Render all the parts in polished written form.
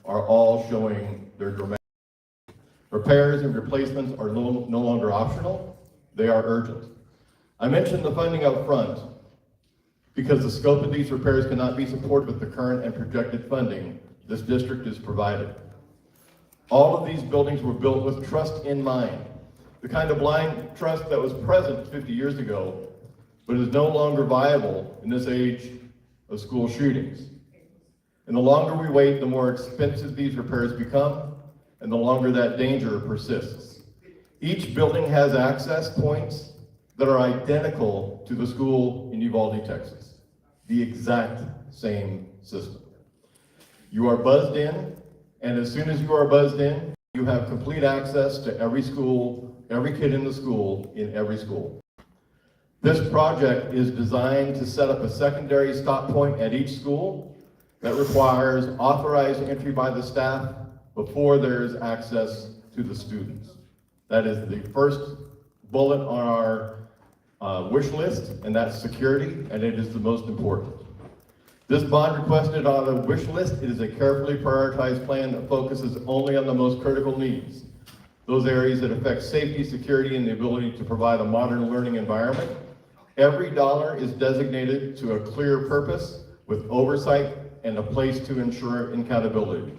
are all showing their dramatic. Repairs and replacements are no longer optional, they are urgent. I mentioned the funding up front because the scope of these repairs cannot be supported with the current and projected funding this district is provided. All of these buildings were built with trust in mind, the kind of blind trust that was present 50 years ago, but is no longer viable in this age of school shootings. And the longer we wait, the more expensive these repairs become, and the longer that danger persists. Each building has access points that are identical to the school in Uvalde, Texas. The exact same system. You are buzzed in, and as soon as you are buzzed in, you have complete access to every school, every kid in the school, in every school. This project is designed to set up a secondary stop point at each school that requires authorized entry by the staff before there is access to the students. That is the first bullet on our wish list, and that's security, and it is the most important. This bond requested on the wish list, it is a carefully prioritized plan that focuses only on the most critical needs, those areas that affect safety, security, and the ability to provide a modern learning environment. Every dollar is designated to a clear purpose with oversight and a place to ensure accountability.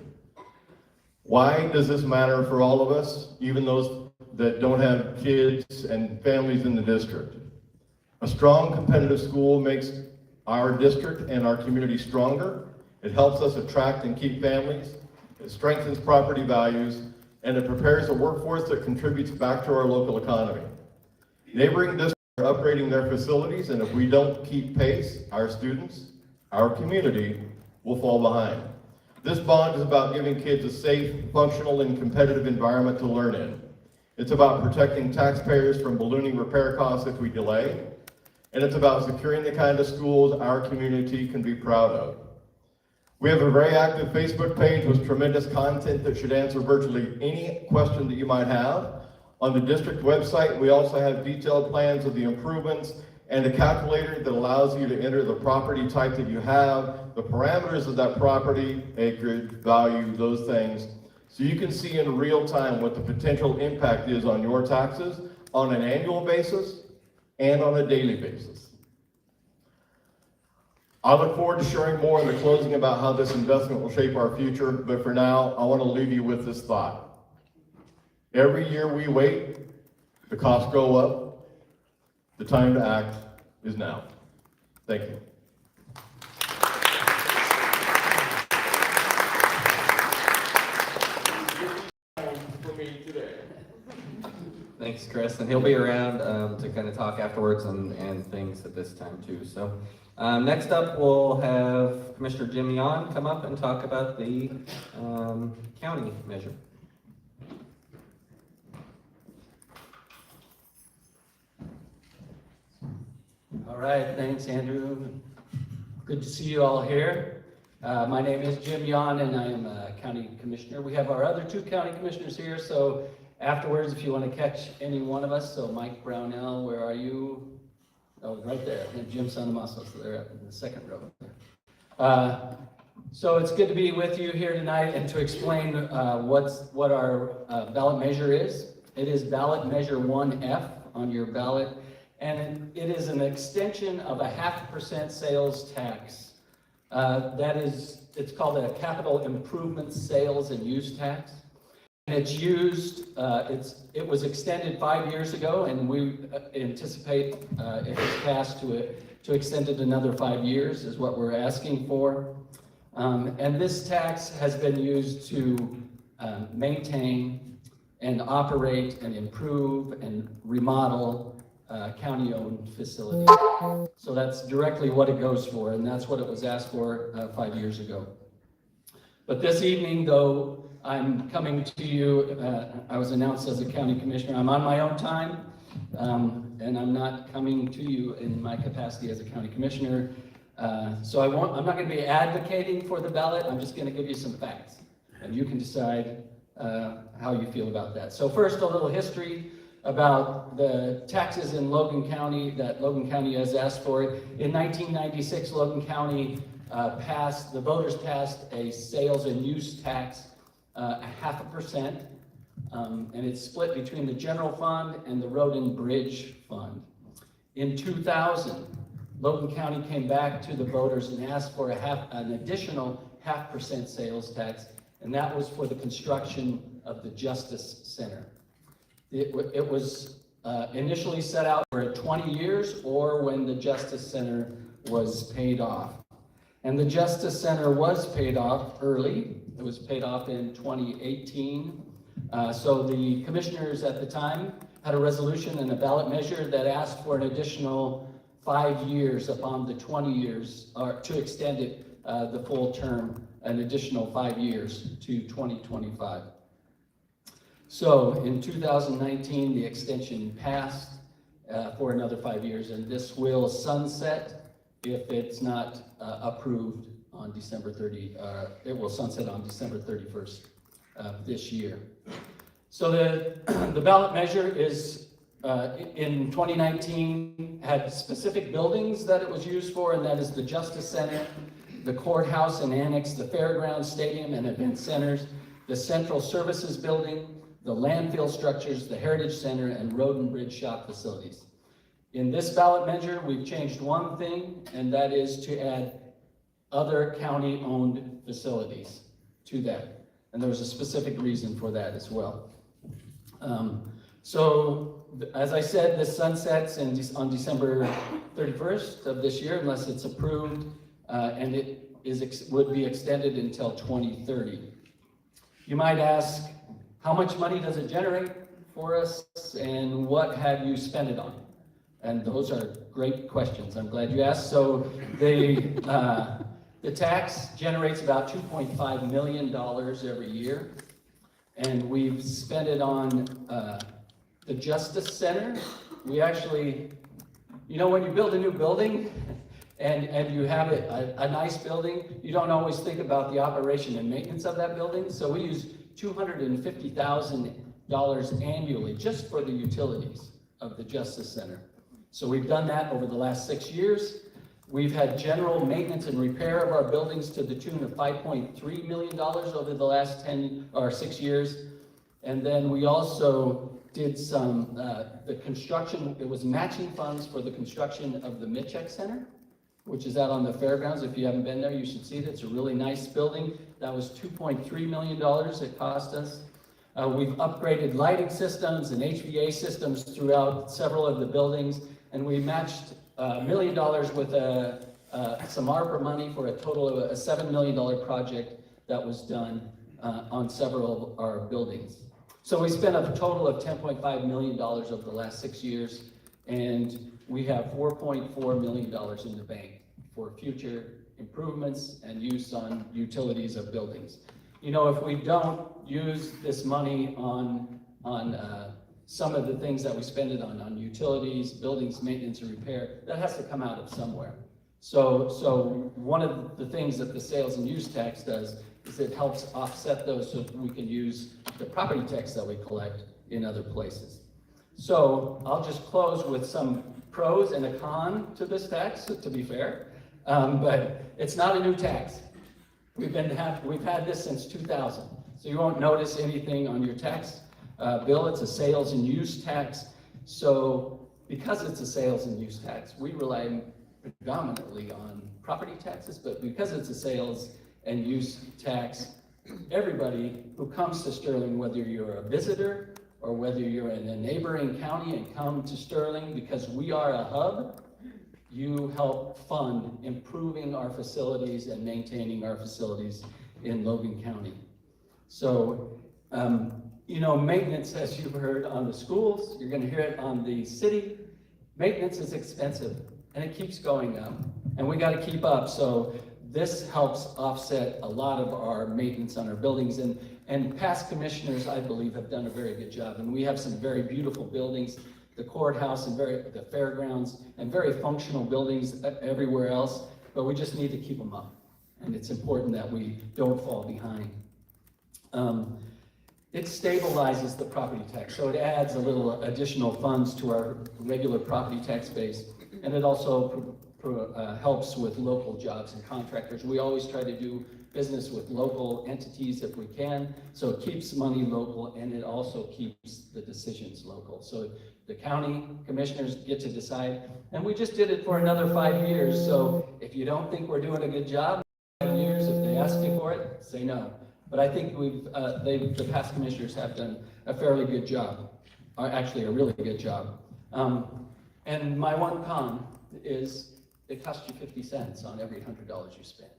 Why does this matter for all of us, even those that don't have kids and families in the district? A strong competitive school makes our district and our community stronger. It helps us attract and keep families. It strengthens property values, and it prepares a workforce that contributes back to our local economy. Neighboring districts are upgrading their facilities, and if we don't keep pace, our students, our community will fall behind. This bond is about giving kids a safe, functional, and competitive environment to learn in. It's about protecting taxpayers from ballooning repair costs if we delay. And it's about securing the kind of schools our community can be proud of. We have a very active Facebook page with tremendous content that should answer virtually any question that you might have. On the district website, we also have detailed plans of the improvements and a calculator that allows you to enter the property type that you have, the parameters of that property, acreage, value, those things, so you can see in real time what the potential impact is on your taxes on an annual basis and on a daily basis. I look forward to sharing more in the closing about how this investment will shape our future, but for now, I want to leave you with this thought. Every year we wait, the costs go up. The time to act is now. Thank you. For me today. Thanks, Chris, and he'll be around to kind of talk afterwards and things at this time too. So next up, we'll have Commissioner Jim Yon come up and talk about the county measure. All right, thanks, Andrew. Good to see you all here. My name is Jim Yon, and I am a county commissioner. We have our other two county commissioners here, so afterwards, if you want to catch any one of us, so Mike Brownell, where are you? Oh, right there, and Jim Sanamaso, so they're up in the second row. So it's good to be with you here tonight and to explain what our ballot measure is. It is ballot measure 1F on your ballot, and it is an extension of a 0.5% sales tax. It's called a capital improvement sales and use tax. And it's used, it was extended 5 years ago, and we anticipate, if it's passed, to extend it another 5 years is what we're asking for. And this tax has been used to maintain and operate and improve and remodel county-owned facilities. So that's directly what it goes for, and that's what it was asked for 5 years ago. But this evening, though, I'm coming to you, I was announced as a county commissioner. I'm on my own time, and I'm not coming to you in my capacity as a county commissioner. So I'm not going to be advocating for the ballot. I'm just going to give you some facts, and you can decide how you feel about that. So first, a little history about the taxes in Logan County that Logan County has asked for. In 1996, Logan County the voters passed a sales and use tax, 0.5%, and it's split between the general fund and the road and bridge fund. In 2000, Logan County came back to the voters and asked for an additional 0.5% sales tax, and that was for the construction of the Justice Center. It was initially set out for 20 years or when the Justice Center was paid off. And the Justice Center was paid off early. It was paid off in 2018. So the commissioners at the time had a resolution and a ballot measure that asked for an additional 5 years upon the 20 years, or to extend it, the full term, an additional 5 years to 2025. So in 2019, the extension passed for another 5 years, and this will sunset if it's not approved on December 30, it will sunset on December 31st of this year. So the ballot measure is, in 2019, had specific buildings that it was used for, and that is the Justice Center, the courthouse and annex, the fairgrounds, stadium and event centers, the central services building, the landfill structures, the heritage center, and road and bridge shop facilities. In this ballot measure, we've changed one thing, and that is to add other county-owned facilities to that. And there was a specific reason for that as well. So, as I said, this sunsets on December 31st of this year, unless it's approved, and it would be extended until 2030. You might ask, how much money does it generate for us, and what have you spent it on? And those are great questions. I'm glad you asked. So the tax generates about $2.5 million every year, and we've spent it on the Justice Center. We actually, you know, when you build a new building and you have a nice building, you don't always think about the operation and maintenance of that building. So we use $250,000 annually just for the utilities of the Justice Center. So we've done that over the last 6 years. We've had general maintenance and repair of our buildings to the tune of $5.3 million over the last 6 years. And then we also did some, the construction, it was matching funds for the construction of the Mitchell Center, which is out on the fairgrounds. If you haven't been there, you should see it. It's a really nice building. That was $2.3 million it cost us. We've upgraded lighting systems and HVAC systems throughout several of the buildings, and we matched $1 million with some ARPA money for a total of a $7 million project that was done on several of our buildings. So we spent a total of $10.5 million over the last 6 years, and we have $4.4 million in the bank for future improvements and use on utilities of buildings. You know, if we don't use this money on some of the things that we spend it on utilities, buildings, maintenance, and repair, that has to come out of somewhere. So one of the things that the sales and use tax does is it helps offset those so we can use the property tax that we collect in other places. So I'll just close with some pros and a con to this tax, to be fair, but it's not a new tax. We've had this since 2000, so you won't notice anything on your tax bill. It's a sales and use tax. So because it's a sales and use tax, we rely predominantly on property taxes, but because it's a sales and use tax, everybody who comes to Sterling, whether you're a visitor or whether you're in a neighboring county and come to Sterling, because we are a hub, you help fund improving our facilities and maintaining our facilities in Logan County. So, you know, maintenance, as you've heard on the schools, you're going to hear it on the city. Maintenance is expensive, and it keeps going up, and we got to keep up. So this helps offset a lot of our maintenance on our buildings, and past commissioners, I believe, have done a very good job. And we have some very beautiful buildings, the courthouse and the fairgrounds, and very functional buildings everywhere else, but we just need to keep them up. And it's important that we don't fall behind. It stabilizes the property tax, so it adds a little additional funds to our regular property tax base, and it also helps with local jobs and contractors. We always try to do business with local entities if we can, so it keeps money local and it also keeps the decisions local. So the county commissioners get to decide, and we just did it for another 5 years, so if you don't think we're doing a good job, 5 years, if they ask you for it, say no. But I think the past commissioners have done a fairly good job, or actually a really good job. And my one con is it costs you 50 cents on every $100 you spend.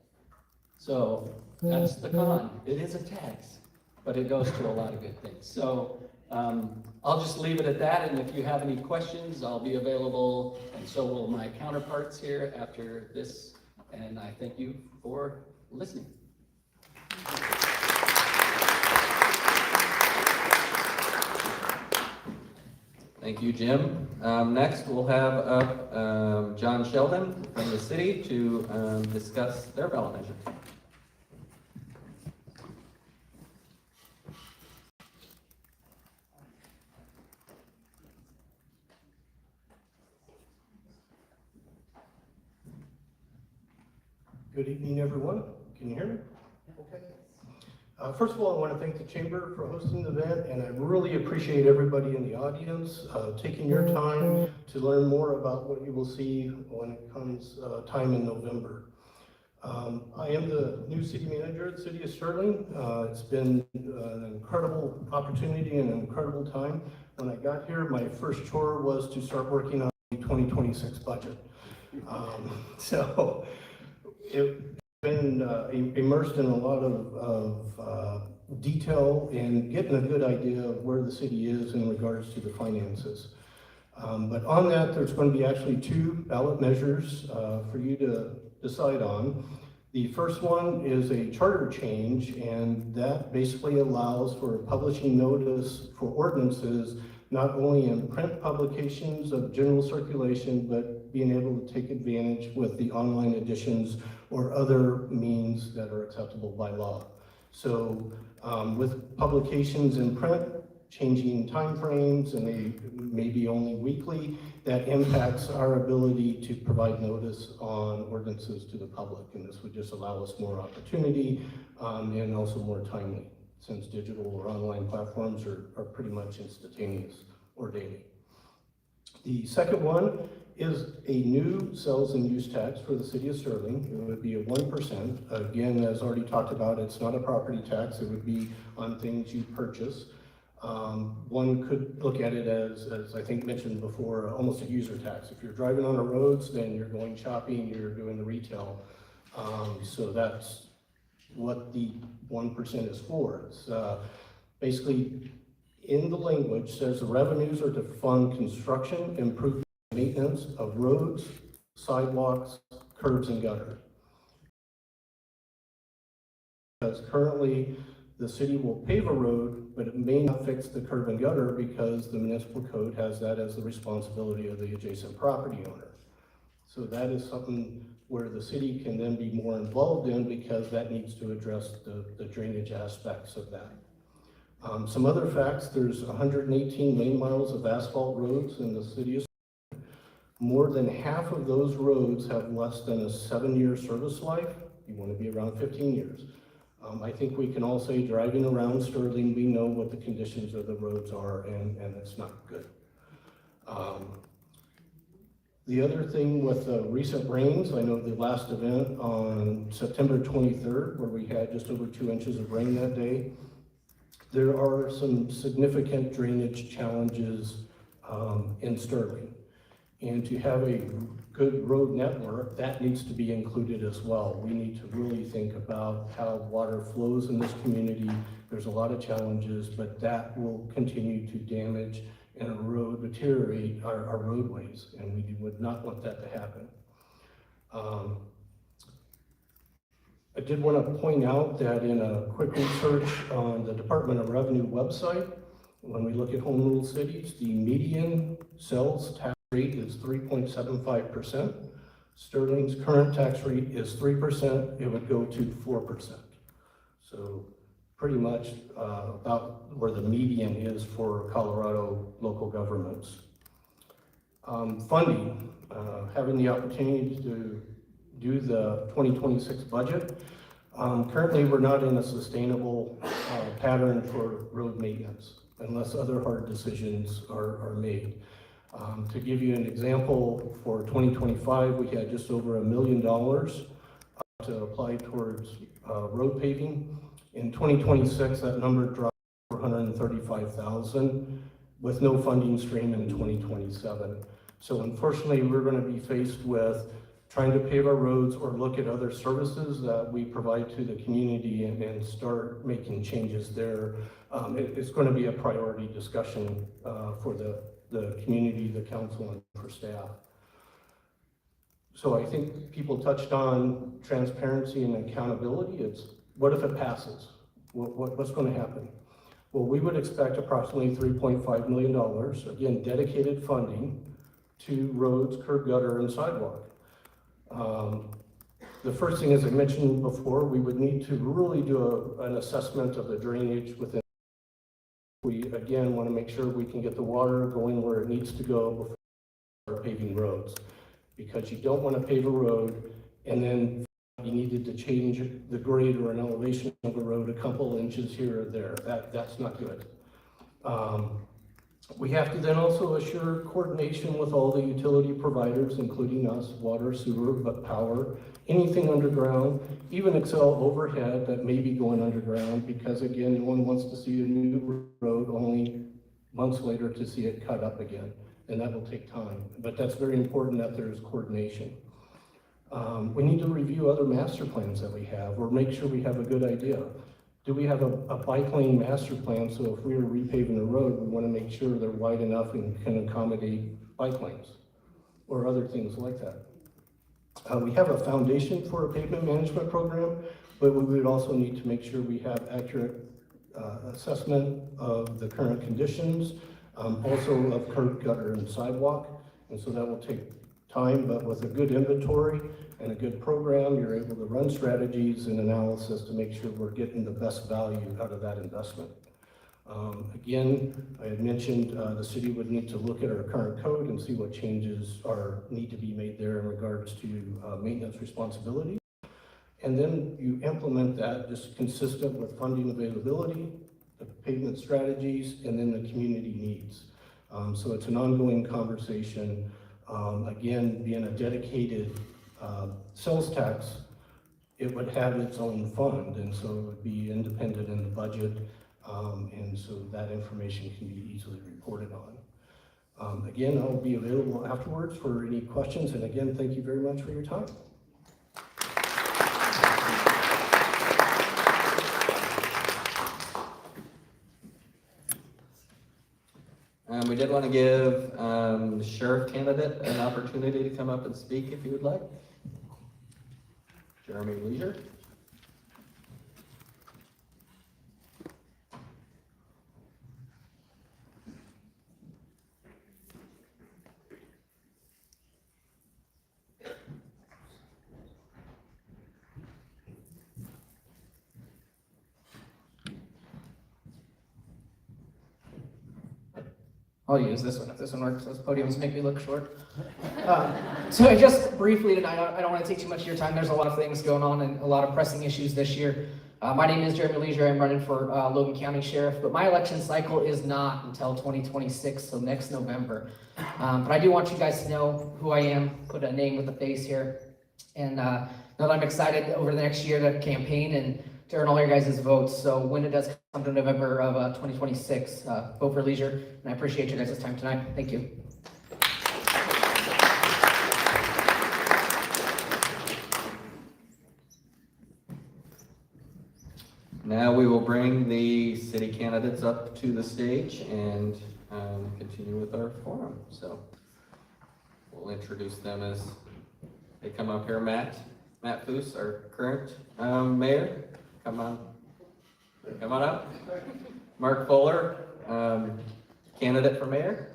So that's the con. It is a tax, but it goes to a lot of good things. So I'll just leave it at that, and if you have any questions, I'll be available, and so will my counterparts here after this, and I thank you for listening. Thank you, Jim. Next, we'll have up John Sheldon from the city to discuss their ballot measure. Good evening, everyone. Can you hear me? Okay. First of all, I want to thank the Chamber for hosting the event, and I really appreciate everybody in the audience taking your time to learn more about what you will see when it comes time in November. I am the new city manager at the City of Sterling. It's been an incredible opportunity and an incredible time. When I got here, my first chore was to start working on the 2026 budget. So it's been immersed in a lot of detail and getting a good idea of where the city is in regards to the finances. But on that, there's going to be actually 2 ballot measures for you to decide on. The first one is a charter change, and that basically allows for publishing notice for ordinances, not only in print publications of general circulation, but being able to take advantage with the online editions or other means that are acceptable by law. So with publications in print, changing timeframes, and they may be only weekly, that impacts our ability to provide notice on ordinances to the public. And this would just allow us more opportunity and also more timely, since digital or online platforms are pretty much instantaneous or daily. The second one is a new sales and use tax for the City of Sterling. It would be a 1%. Again, as already talked about, it's not a property tax. It would be on things you purchase. One could look at it as I think mentioned before, almost a user tax. If you're driving on the roads, then you're going shopping, you're doing the retail. So that's what the 1% is for. It's basically in the language says the revenues are to fund construction, improvement, maintenance of roads, sidewalks, curbs, and gutter. Because currently the city will pave a road, but it may not fix the curb and gutter because the municipal code has that as the responsibility of the adjacent property owner. So that is something where the city can then be more involved in because that needs to address the drainage aspects of that. Some other facts, there's 118 lane miles of asphalt roads in the city of Sterling. More than half of those roads have less than a 7-year service life. You want to be around 15 years. I think we can all say driving around Sterling, we know what the conditions of the roads are, and it's not good. The other thing with recent rains, I know the last event on September 23rd, where we had just over 2 inches of rain that day, there are some significant drainage challenges in Sterling. And to have a good road network, that needs to be included as well. We need to really think about how water flows in this community. There's a lot of challenges, but that will continue to damage and erode, deteriorate our roadways, and we would not want that to happen. I did want to point out that in a quick research on the Department of Revenue website, when we look at home rule cities, the median sales tax rate is 3.75%. Sterling's current tax rate is 3%. It would go to 4%. So pretty much about where the median is for Colorado local governments. Funding, having the opportunity to do the 2026 budget. Currently, we're not in a sustainable pattern for road maintenance unless other hard decisions are made. To give you an example, for 2025, we had just over $1 million to apply towards road paving. In 2026, that number dropped to $435,000 with no funding stream in 2027. So unfortunately, we're going to be faced with trying to pave our roads or look at other services that we provide to the community and start making changes there. It's going to be a priority discussion for the community, the council, and for staff. So I think people touched on transparency and accountability. It's what if it passes? What's going to happen? Well, we would expect approximately $3.5 million, again, dedicated funding to roads, curb gutter, and sidewalk. The first thing, as I mentioned before, we would need to really do an assessment of the drainage within. We, again, want to make sure we can get the water going where it needs to go before we start paving roads. Because you don't want to pave a road and then you needed to change the grade or an elevation of the road a couple inches here or there. That's not good. We have to then also assure coordination with all the utility providers, including us, water, sewer, but power, anything underground, even Excel overhead that may be going underground, because again, no one wants to see a new road only months later to see it cut up again, and that will take time. But that's very important that there's coordination. We need to review other master plans that we have, or make sure we have a good idea. Do we have a bike lane master plan, so if we are repaving a road, we want to make sure they're wide enough and can accommodate bike lanes, or other things like that. We have a foundation for a pavement management program, but we would also need to make sure we have accurate assessment of the current conditions, also of curb, gutter, and sidewalk, and so that will take time, but with a good inventory and a good program, you're able to run strategies and analysis to make sure we're getting the best value out of that investment. Again, I had mentioned the city would need to look at our current code and see what changes need to be made there in regards to maintenance responsibility. And then you implement that just consistent with funding availability, the pavement strategies, and then the community needs. So it's an ongoing conversation. Again, being a dedicated sales tax, it would have its own fund, and so it would be independent in the budget, and so that information can be easily reported on. Again, I'll be available afterwards for any questions, and again, thank you very much for your time. We did want to give the sheriff candidate an opportunity to come up and speak if you would like. Jeremy Leisure. I'll use this one if this one works. Those podiums make me look short. So just briefly tonight, I don't want to take too much of your time. There's a lot of things going on and a lot of pressing issues this year. My name is Jeremy Leisure. I'm running for Logan County Sheriff, but my election cycle is not until 2026, so next November. But I do want you guys to know who I am, put a name with a face here, and know that I'm excited over the next year to campaign and to earn all your guys' votes. So when it does come to November of 2026, vote for Leisure, and I appreciate your guys' time tonight. Thank you. Now we will bring the city candidates up to the stage and continue with our forum. So we'll introduce them as they come up here. Matt Foose, our current mayor. Come on up. Mark Fuller, candidate for mayor.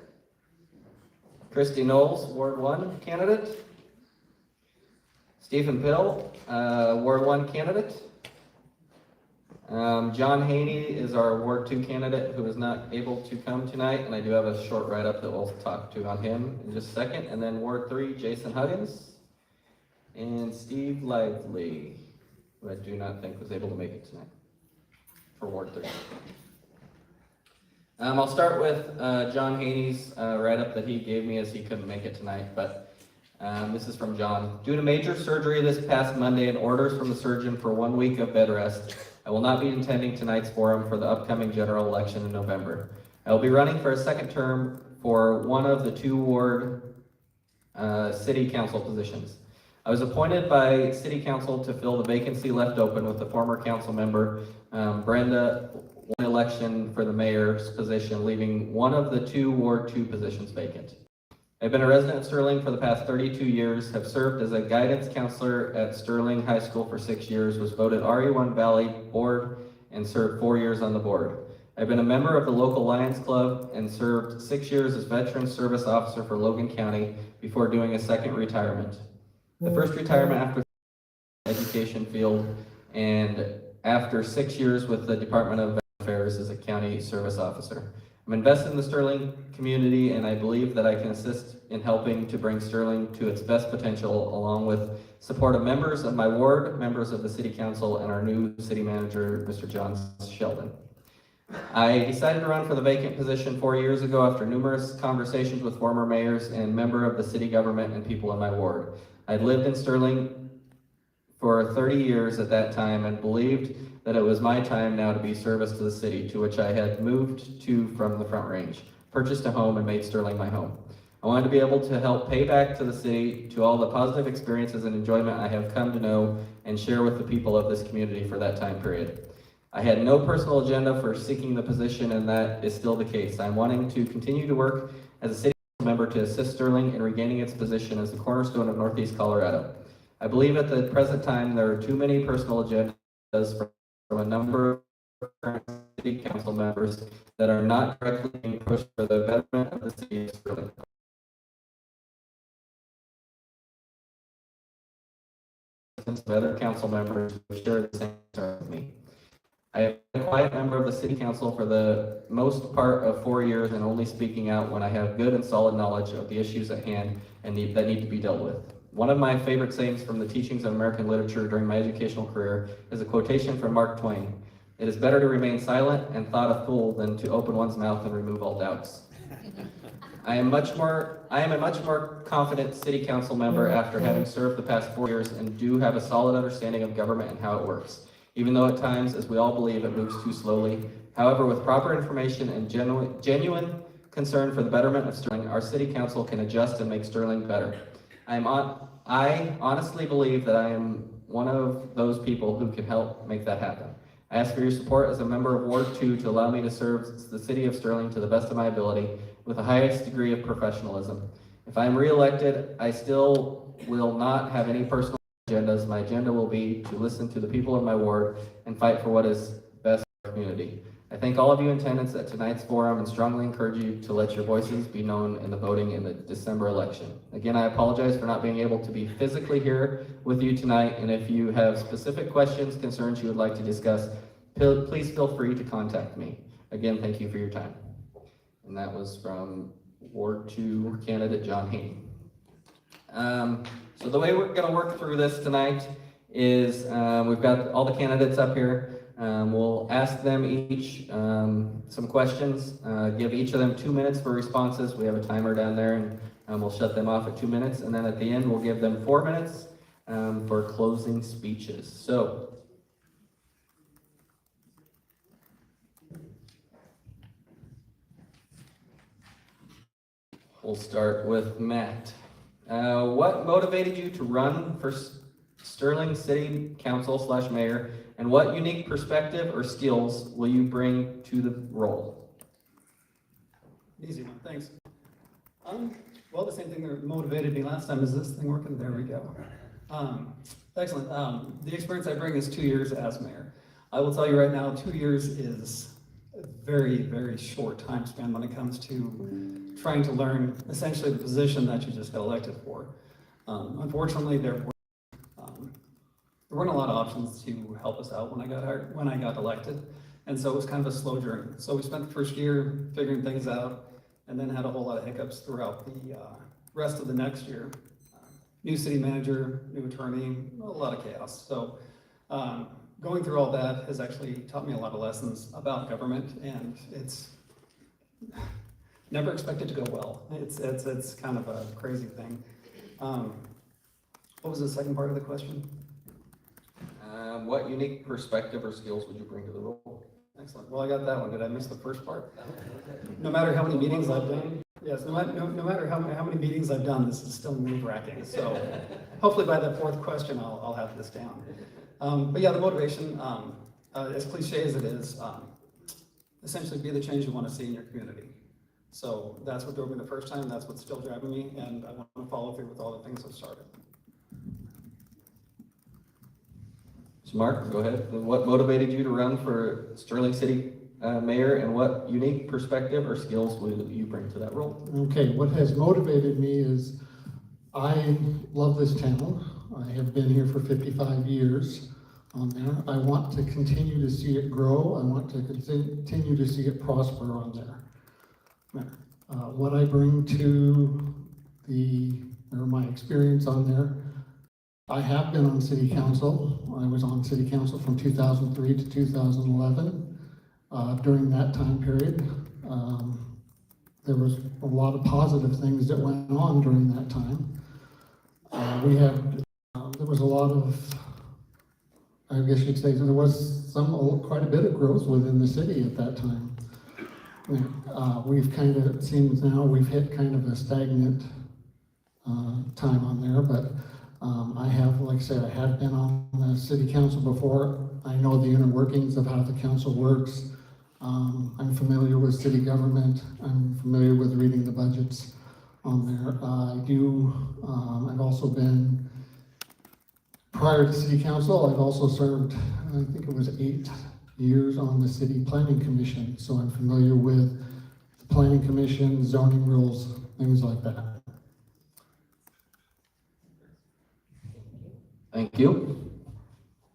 Christy Knowles, Ward 1 candidate. Stephen Pill, Ward 1 candidate. John Haney is our Ward 2 candidate who is not able to come tonight, and I do have a short write-up that we'll talk to on him in just a second. And then Ward 3, Jason Huggins, and Steve Lively, who I do not think was able to make it tonight for Ward 3. I'll start with John Haney's write-up that he gave me as he couldn't make it tonight, but this is from John. Due to major surgery this past Monday and orders from the surgeon for 1 week of bed rest, I will not be attending tonight's forum for the upcoming general election in November. I will be running for a second term for one of the 2 ward city council positions. I was appointed by city council to fill the vacancy left open with the former council member, Brenda, won election for the mayor's position, leaving one of the 2 Ward 2 positions vacant. I've been a resident of Sterling for the past 32 years, have served as a guidance counselor at Sterling High School for 6 years, was voted RE1 Valley Board, and served 4 years on the board. I've been a member of the local Lions Club and served 6 years as Veteran Service Officer for Logan County before doing a second retirement. The first retirement after the education field, and after 6 years with the Department of Affairs as a county service officer. I'm invested in the Sterling community, and I believe that I can assist in helping to bring Sterling to its best potential, along with support of members of my ward, members of the city council, and our new city manager, Mr. John Sheldon. I decided to run for the vacant position 4 years ago after numerous conversations with former mayors and member of the city government and people in my ward. I'd lived in Sterling for 30 years at that time and believed that it was my time now to be service to the city, to which I had moved to from the Front Range, purchased a home, and made Sterling my home. I wanted to be able to help pay back to the city to all the positive experiences and enjoyment I have come to know and share with the people of this community for that time period. I had no personal agenda for seeking the position, and that is still the case. I'm wanting to continue to work as a city member to assist Sterling in regaining its position as the cornerstone of Northeast Colorado. I believe at the present time there are too many personal agendas from a number of current city council members that are not directly being pushed for the betterment of the city of Sterling. Since the other council members who share the same concern with me. I have been a quiet member of the city council for the most part of 4 years and only speaking out when I have good and solid knowledge of the issues at hand and that need to be dealt with. One of my favorite sayings from the teachings of American literature during my educational career is a quotation from Mark Twain. It is better to remain silent and thought a fool than to open one's mouth and remove all doubts. I am a much more confident city council member after having served the past 4 years and do have a solid understanding of government and how it works, even though at times, as we all believe, it moves too slowly. However, with proper information and genuine concern for the betterment of Sterling, our city council can adjust and make Sterling better. I honestly believe that I am one of those people who can help make that happen. I ask for your support as a member of Ward 2 to allow me to serve the city of Sterling to the best of my ability with the highest degree of professionalism. If I am reelected, I still will not have any personal agendas. My agenda will be to listen to the people of my ward and fight for what is best for our community. I thank all of you in attendance at tonight's forum and strongly encourage you to let your voices be known in the voting in the December election. Again, I apologize for not being able to be physically here with you tonight, and if you have specific questions, concerns you would like to discuss, please feel free to contact me. Again, thank you for your time. And that was from Ward 2 candidate John Haney. So the way we're going to work through this tonight is we've got all the candidates up here. We'll ask them each some questions, give each of them 2 minutes for responses. We have a timer down there, and we'll shut them off at 2 minutes. And then at the end, we'll give them 4 minutes for closing speeches. So, we'll start with Matt. What motivated you to run for Sterling City Council / Mayor, and what unique perspective or skills will you bring to the role? Easy one, thanks. Well, the same thing that motivated me last time. Is this thing working? There we go. Excellent. The experience I bring is 2 years as mayor. I will tell you right now, 2 years is a very, very short time span when it comes to trying to learn essentially the position that you just got elected for. Unfortunately, there were there weren't a lot of options to help us out when I got elected. And so it was kind of a slow journey. So we spent the first year figuring things out and then had a whole lot of hiccups throughout the rest of the next year. New city manager, new attorney, a lot of chaos. So going through all that has actually taught me a lot of lessons about government, and it's never expected to go well. It's kind of a crazy thing. What was the second part of the question? What unique perspective or skills would you bring to the role? Excellent. Well, I got that one. Did I miss the first part? No matter how many meetings I've done, yes, no matter how many meetings I've done, this is still nerve-wracking. So hopefully by the fourth question, I'll have this down. But yeah, the motivation, as cliche as it is, essentially be the change you want to see in your community. So that's what drove me the first time. That's what's still driving me, and I want to follow through with all the things I've started. So Mark, go ahead. What motivated you to run for Sterling City Mayor, and what unique perspective or skills will you bring to that role? Okay, what has motivated me is I love this town. I have been here for 55 years on there. I want to continue to see it grow. I want to continue to see it prosper on there. What I bring to my experience on there, I have been on city council. I was on city council from 2003 to 2011. During that time period, there was a lot of positive things that went on during that time. There was a lot of, I guess you'd say, there was quite a bit of growth within the city at that time. We've kind of, it seems now we've hit kind of a stagnant time on there, but I have, like I said, I have been on the city council before. I know the inner workings of how the council works. I'm familiar with city government. I'm familiar with reading the budgets on there. I've also been, prior to city council, I've also served, I think it was 8 years on the city planning commission. So I'm familiar with the planning commission, zoning rules, things like that. Thank you.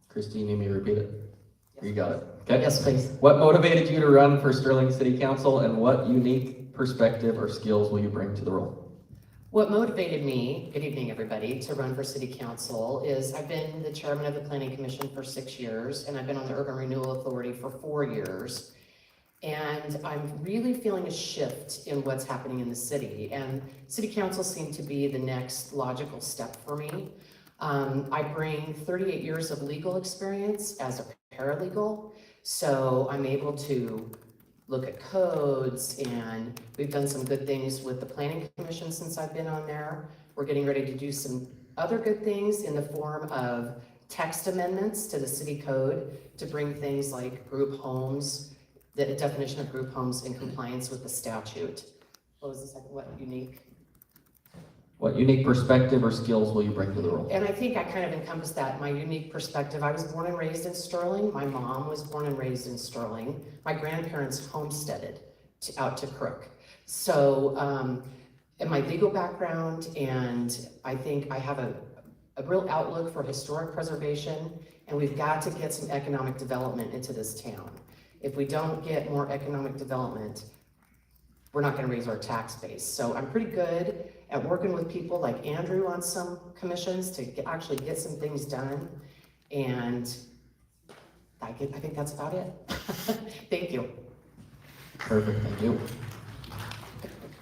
Christine, you may repeat it. You got it. Okay. Yes, please. What motivated you to run for Sterling City Council, and what unique perspective or skills will you bring to the role? What motivated me, good evening everybody, to run for city council is I've been the chairman of the planning commission for 6 years, and I've been on the urban renewal authority for 4 years. And I'm really feeling a shift in what's happening in the city, and city council seemed to be the next logical step for me. I bring 38 years of legal experience as a paralegal, so I'm able to look at codes, and we've done some good things with the planning commission since I've been on there. We're getting ready to do some other good things in the form of text amendments to the city code to bring things like group homes, the definition of group homes in compliance with the statute. What was the second, What unique perspective or skills will you bring to the role? And I think I kind of encompassed that, my unique perspective. I was born and raised in Sterling. My mom was born and raised in Sterling. My grandparents homesteaded out to Crook. So, and my legal background, and I think I have a real outlook for historic preservation, and we've got to get some economic development into this town. If we don't get more economic development, we're not gonna raise our tax base. So I'm pretty good at working with people like Andrew on some commissions to actually get some things done. And I think that's about it. Thank you. Perfect, thank you.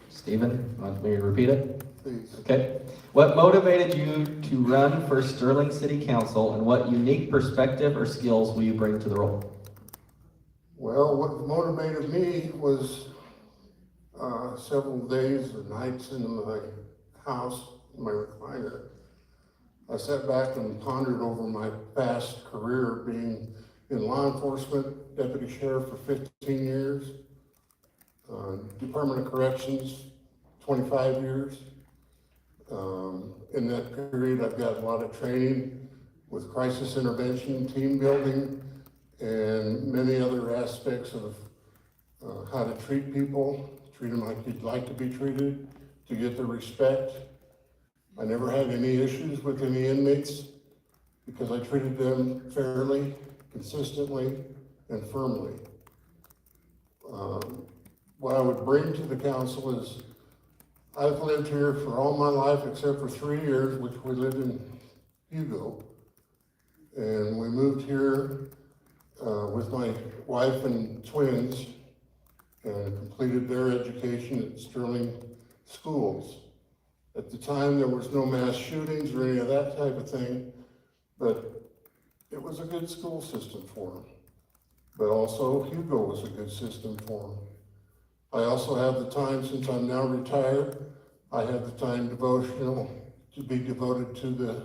Stephen, want me to repeat it? Please. Okay. What motivated you to run for Sterling City Council, and what unique perspective or skills will you bring to the role? Well, what motivated me was several days or nights in my house, in my recliner. I sat back and pondered over my past career being in law enforcement, deputy sheriff for 15 years, Department of Corrections, 25 years. In that period, I've got a lot of training with crisis intervention, team building, and many other aspects of how to treat people, treat them like you'd like to be treated, to get the respect. I never had any issues with any inmates because I treated them fairly, consistently, and firmly. What I would bring to the council is I've lived here for all my life except for 3 years, which we lived in Hugo. And we moved here with my wife and twins and completed their education at Sterling schools. At the time, there was no mass shootings or any of that type of thing, but it was a good school system for them. But also, Hugo was a good system for them. I also have the time, since I'm now retired, I have the time devotional to be devoted to the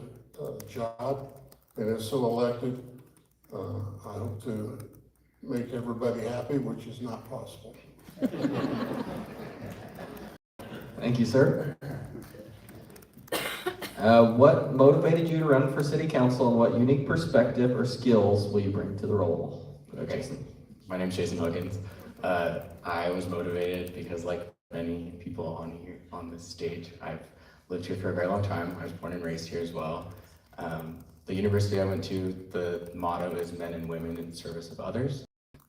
job, and if so elected, I hope to make everybody happy, which is not possible. Thank you, sir. What motivated you to run for city council, and what unique perspective or skills will you bring to the role? Okay, my name's Jason Logan. I was motivated because, like many people on this stage, I've lived here for a very long time. I was born and raised here as well. The university I went to, the motto is men and women in service of others.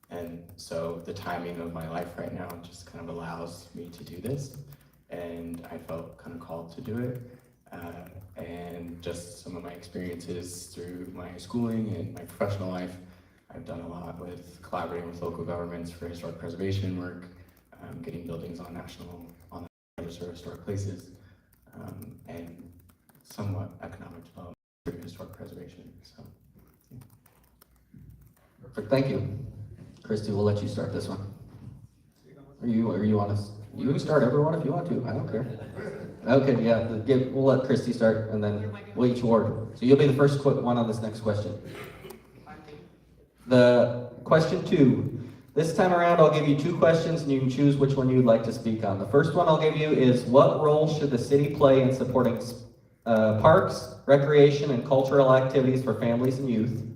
And so the timing of my life right now just kind of allows me to do this. And I felt kind of called to do it. And just some of my experiences through my schooling and my professional life, I've done a lot with collaborating with local governments for historic preservation work, getting buildings on the register of historic places, and somewhat economic development through historic preservation. So, yeah. Perfect, thank you. Christy, we'll let you start this one. Are you on us? You can start everyone if you want to, I don't care. Okay, yeah, we'll let Christy start, and then we'll each award. So you'll be the first one on this next question. The question 2. This time around, I'll give you 2 questions, and you can choose which one you'd like to speak on. The first one I'll give you is, what role should the city play in supporting parks, recreation, and cultural activities for families and youth?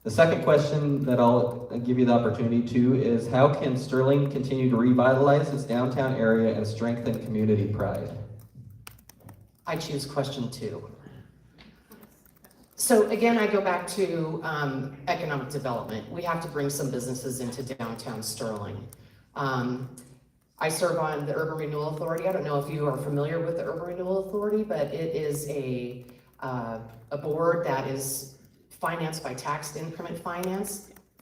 The second question that I'll give you the opportunity to is, how can Sterling continue to revitalize its downtown area and strengthen community pride? I choose question 2. So again, I go back to economic development. We have to bring some businesses into downtown Sterling. I serve on the Urban Renewal Authority. I don't know if you are familiar with the Urban Renewal Authority, but it is a board that is financed by tax increment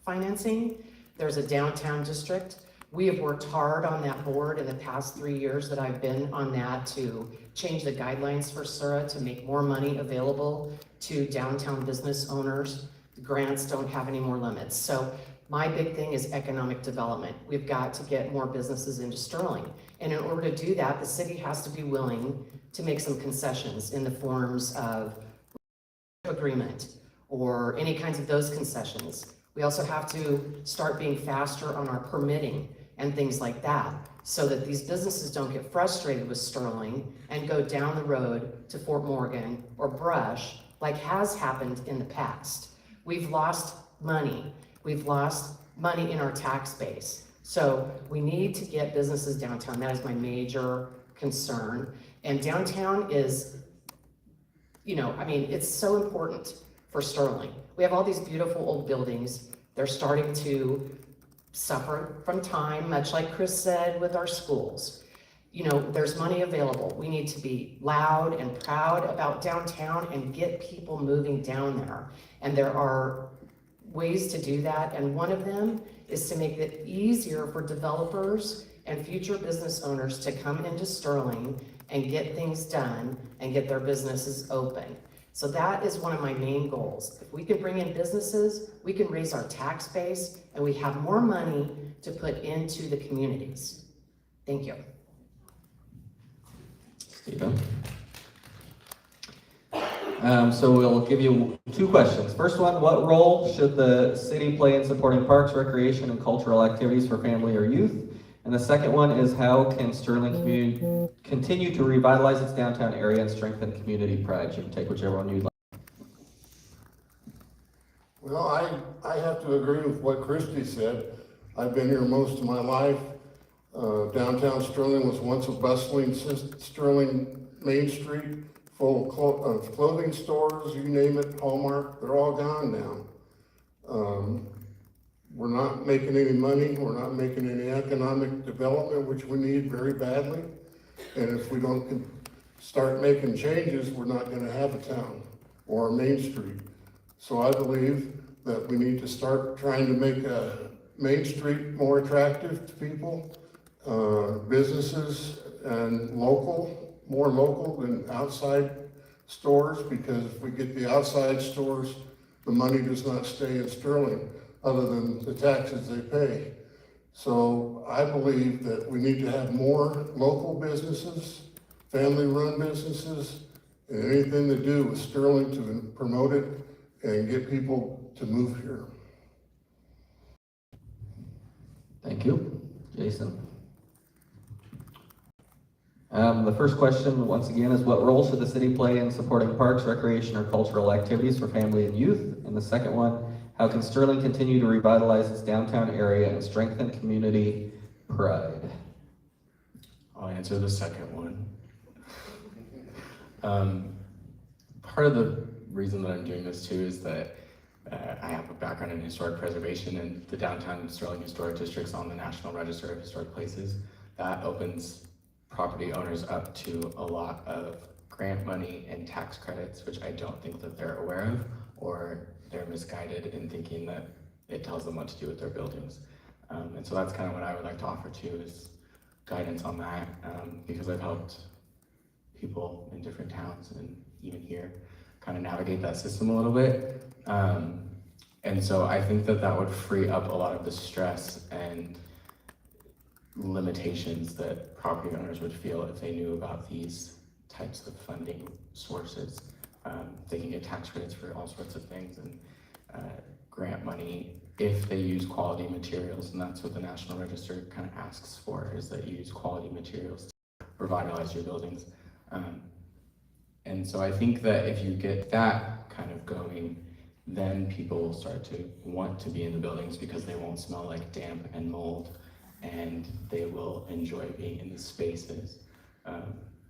financing. There's a downtown district. We have worked hard on that board in the past 3 years that I've been on that to change the guidelines for SURA to make more money available to downtown business owners. The grants don't have any more limits. So my big thing is economic development. We've got to get more businesses into Sterling. And in order to do that, the city has to be willing to make some concessions in the forms of agreement or any kinds of those concessions. We also have to start being faster on our permitting and things like that, so that these businesses don't get frustrated with Sterling and go down the road to Fort Morgan or Brush, like has happened in the past. We've lost money. We've lost money in our tax base. So we need to get businesses downtown. That is my major concern. And downtown is, it's so important for Sterling. We have all these beautiful old buildings. They're starting to suffer from time, much like Chris said with our schools. There's money available. We need to be loud and proud about downtown and get people moving down there. And there are ways to do that. And one of them is to make it easier for developers and future business owners to come into Sterling and get things done and get their businesses open. So that is one of my main goals. If we can bring in businesses, we can raise our tax base, and we have more money to put into the communities. Thank you. Stephen. So we'll give you 2 questions. First one, what role should the city play in supporting parks, recreation, and cultural activities for family or youth? And the second one is, how can Sterling continue to revitalize its downtown area and strengthen community pride? You can take whichever one you'd like. Well, I have to agree with what Christy said. I've been here most of my life. Downtown Sterling was once a bustling Sterling Main Street full of clothing stores, you name it, Hallmark, they're all gone now. We're not making any money, we're not making any economic development, which we need very badly. And if we don't start making changes, we're not gonna have a town or a Main Street. So I believe that we need to start trying to make Main Street more attractive to people, businesses, and more local than outside stores, because if we get the outside stores, the money does not stay in Sterling, other than the taxes they pay. So I believe that we need to have more local businesses, family-run businesses, and anything to do with Sterling to promote it and get people to move here. Thank you. Jason? The first question, once again, is what role should the city play in supporting parks, recreation, or cultural activities for family and youth? And the second one, how can Sterling continue to revitalize its downtown area and strengthen community pride? I'll answer the second one. Part of the reason that I'm doing this too is that I have a background in historic preservation, and the downtown Sterling Historic District's on the National Register of Historic Places. That opens property owners up to a lot of grant money and tax credits, which I don't think that they're aware of, or they're misguided in thinking that it tells them what to do with their buildings. And so that's kind of what I would like to offer too, is guidance on that, because I've helped people in different towns and even here kind of navigate that system a little bit. And so I think that that would free up a lot of the stress and limitations that property owners would feel if they knew about these types of funding sources. They can get tax credits for all sorts of things, and grant money if they use quality materials, and that's what the National Register kind of asks for, is that you use quality materials to revitalize your buildings. And so I think that if you get that kind of going, then people will start to want to be in the buildings because they won't smell like damp and mold, and they will enjoy being in the spaces,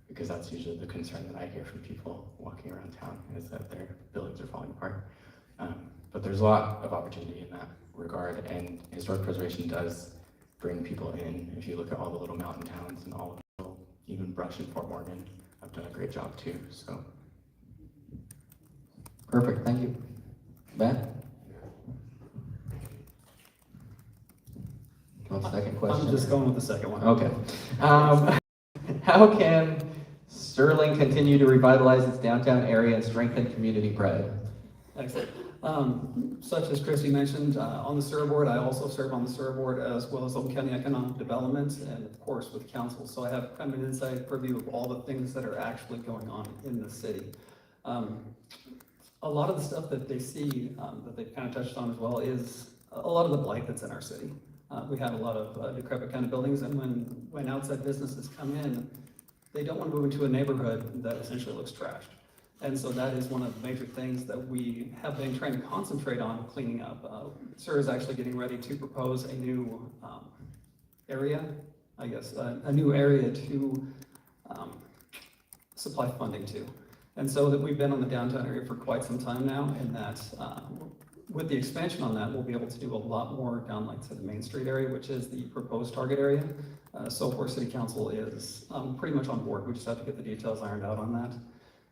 because that's usually the concern that I hear from people walking around town, is that their buildings are falling apart. But there's a lot of opportunity in that regard, and historic preservation does bring people in. If you look at all the little mountain towns and all of the, even Brush and Fort Morgan have done a great job too, so. Perfect, thank you. Matt? What's the second question? I'm just going with the second one. Okay. How can Sterling continue to revitalize its downtown area and strengthen community pride? Excellent. Such as Christy mentioned, on the SUR board, I also serve on the SUR board as well as Logan County Economic Development, and of course with council. So I have kind of an inside purview of all the things that are actually going on in the city. A lot of the stuff that they see, that they've kind of touched on as well, is a lot of the blight that's in our city. We have a lot of decrepit kind of buildings, and when outside businesses come in, they don't want to move into a neighborhood that essentially looks trashed. And so that is one of the major things that we have been trying to concentrate on cleaning up. SUR is actually getting ready to propose a new area, I guess, a new area to supply funding to. And so that we've been on the downtown area for quite some time now, and that with the expansion on that, we'll be able to do a lot more down like to the Main Street area, which is the proposed target area. So far, City Council is pretty much on board. We just have to get the details ironed out on that.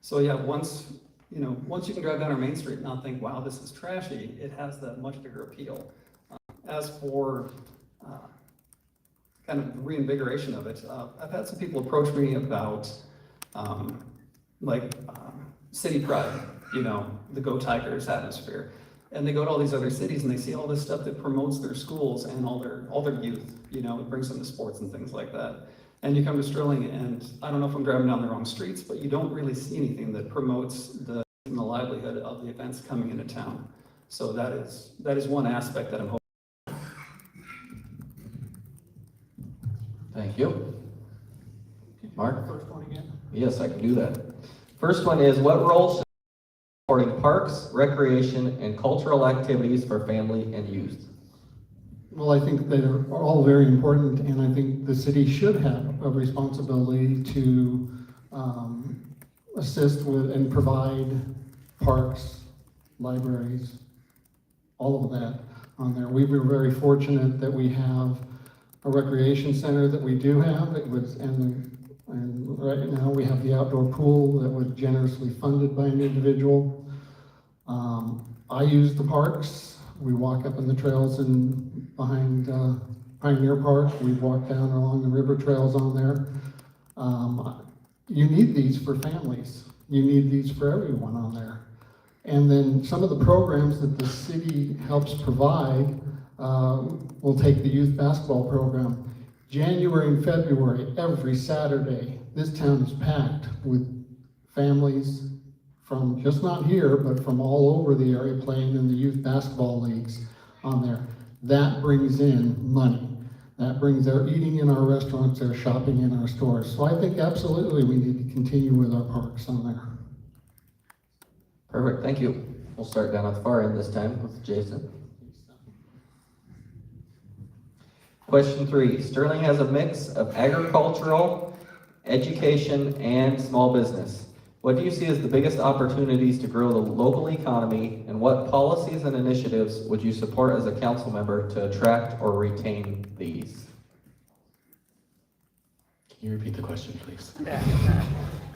So yeah, once you can drive down our Main Street and not think, wow, this is trashy, it has that much bigger appeal. As for kind of the reinvigoration of it, I've had some people approach me about city pride, the Go Tigers atmosphere. And they go to all these other cities and they see all this stuff that promotes their schools and all their youth, it brings them to sports and things like that. And you come to Sterling, and I don't know if I'm driving down the wrong streets, but you don't really see anything that promotes the livelihood of the events coming into town. So that is one aspect that I'm hoping. Thank you. Mark? First one again. Yes, I can do that. First one is, what role should supporting parks, recreation, and cultural activities for family and youth? Well, I think they're all very important, and I think the city should have a responsibility to assist with and provide parks, libraries, all of that on there. We were very fortunate that we have a recreation center that we do have. It was, and right now we have the outdoor pool that was generously funded by an individual. I use the parks. We walk up in the trails and behind Pioneer Park. We walk down along the river trails on there. You need these for families. You need these for everyone on there. And then some of the programs that the city helps provide, we'll take the youth basketball program. January and February, every Saturday, this town is packed with families from just not here, but from all over the area playing in the youth basketball leagues on there. That brings in money. That brings their eating in our restaurants, their shopping in our stores. So I think absolutely we need to continue with our parks on there. Perfect, thank you. We'll start down at the far end this time with Jason. Question 3, Sterling has a mix of agricultural, education, and small business. What do you see as the biggest opportunities to grow the local economy, and what policies and initiatives would you support as a council member to attract or retain these? Can you repeat the question, please?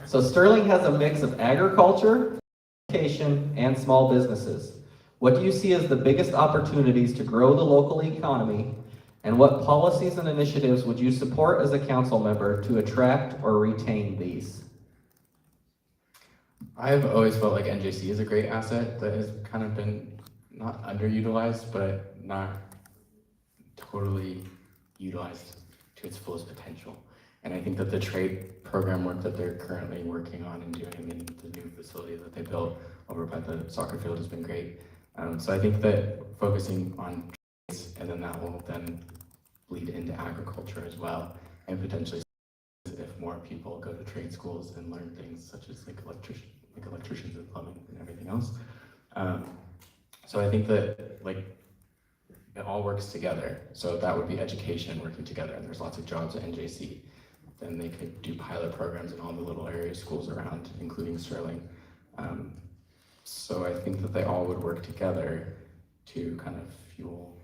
So Sterling has a mix of agriculture, education, and small businesses. What do you see as the biggest opportunities to grow the local economy, and what policies and initiatives would you support as a council member to attract or retain these? I've always felt like NJC is a great asset that has kind of been not underutilized, but not totally utilized to its fullest potential. And I think that the trade program work that they're currently working on and doing in the new facility that they built over by the soccer field has been great. So I think that focusing on trades, and then that will then bleed into agriculture as well, and potentially if more people go to trade schools and learn things such as like electricians and plumbing and everything else. So I think that like it all works together. So that would be education working together, and there's lots of jobs at NJC. Then they could do pilot programs in all the little area schools around, including Sterling. So I think that they all would work together to kind of fuel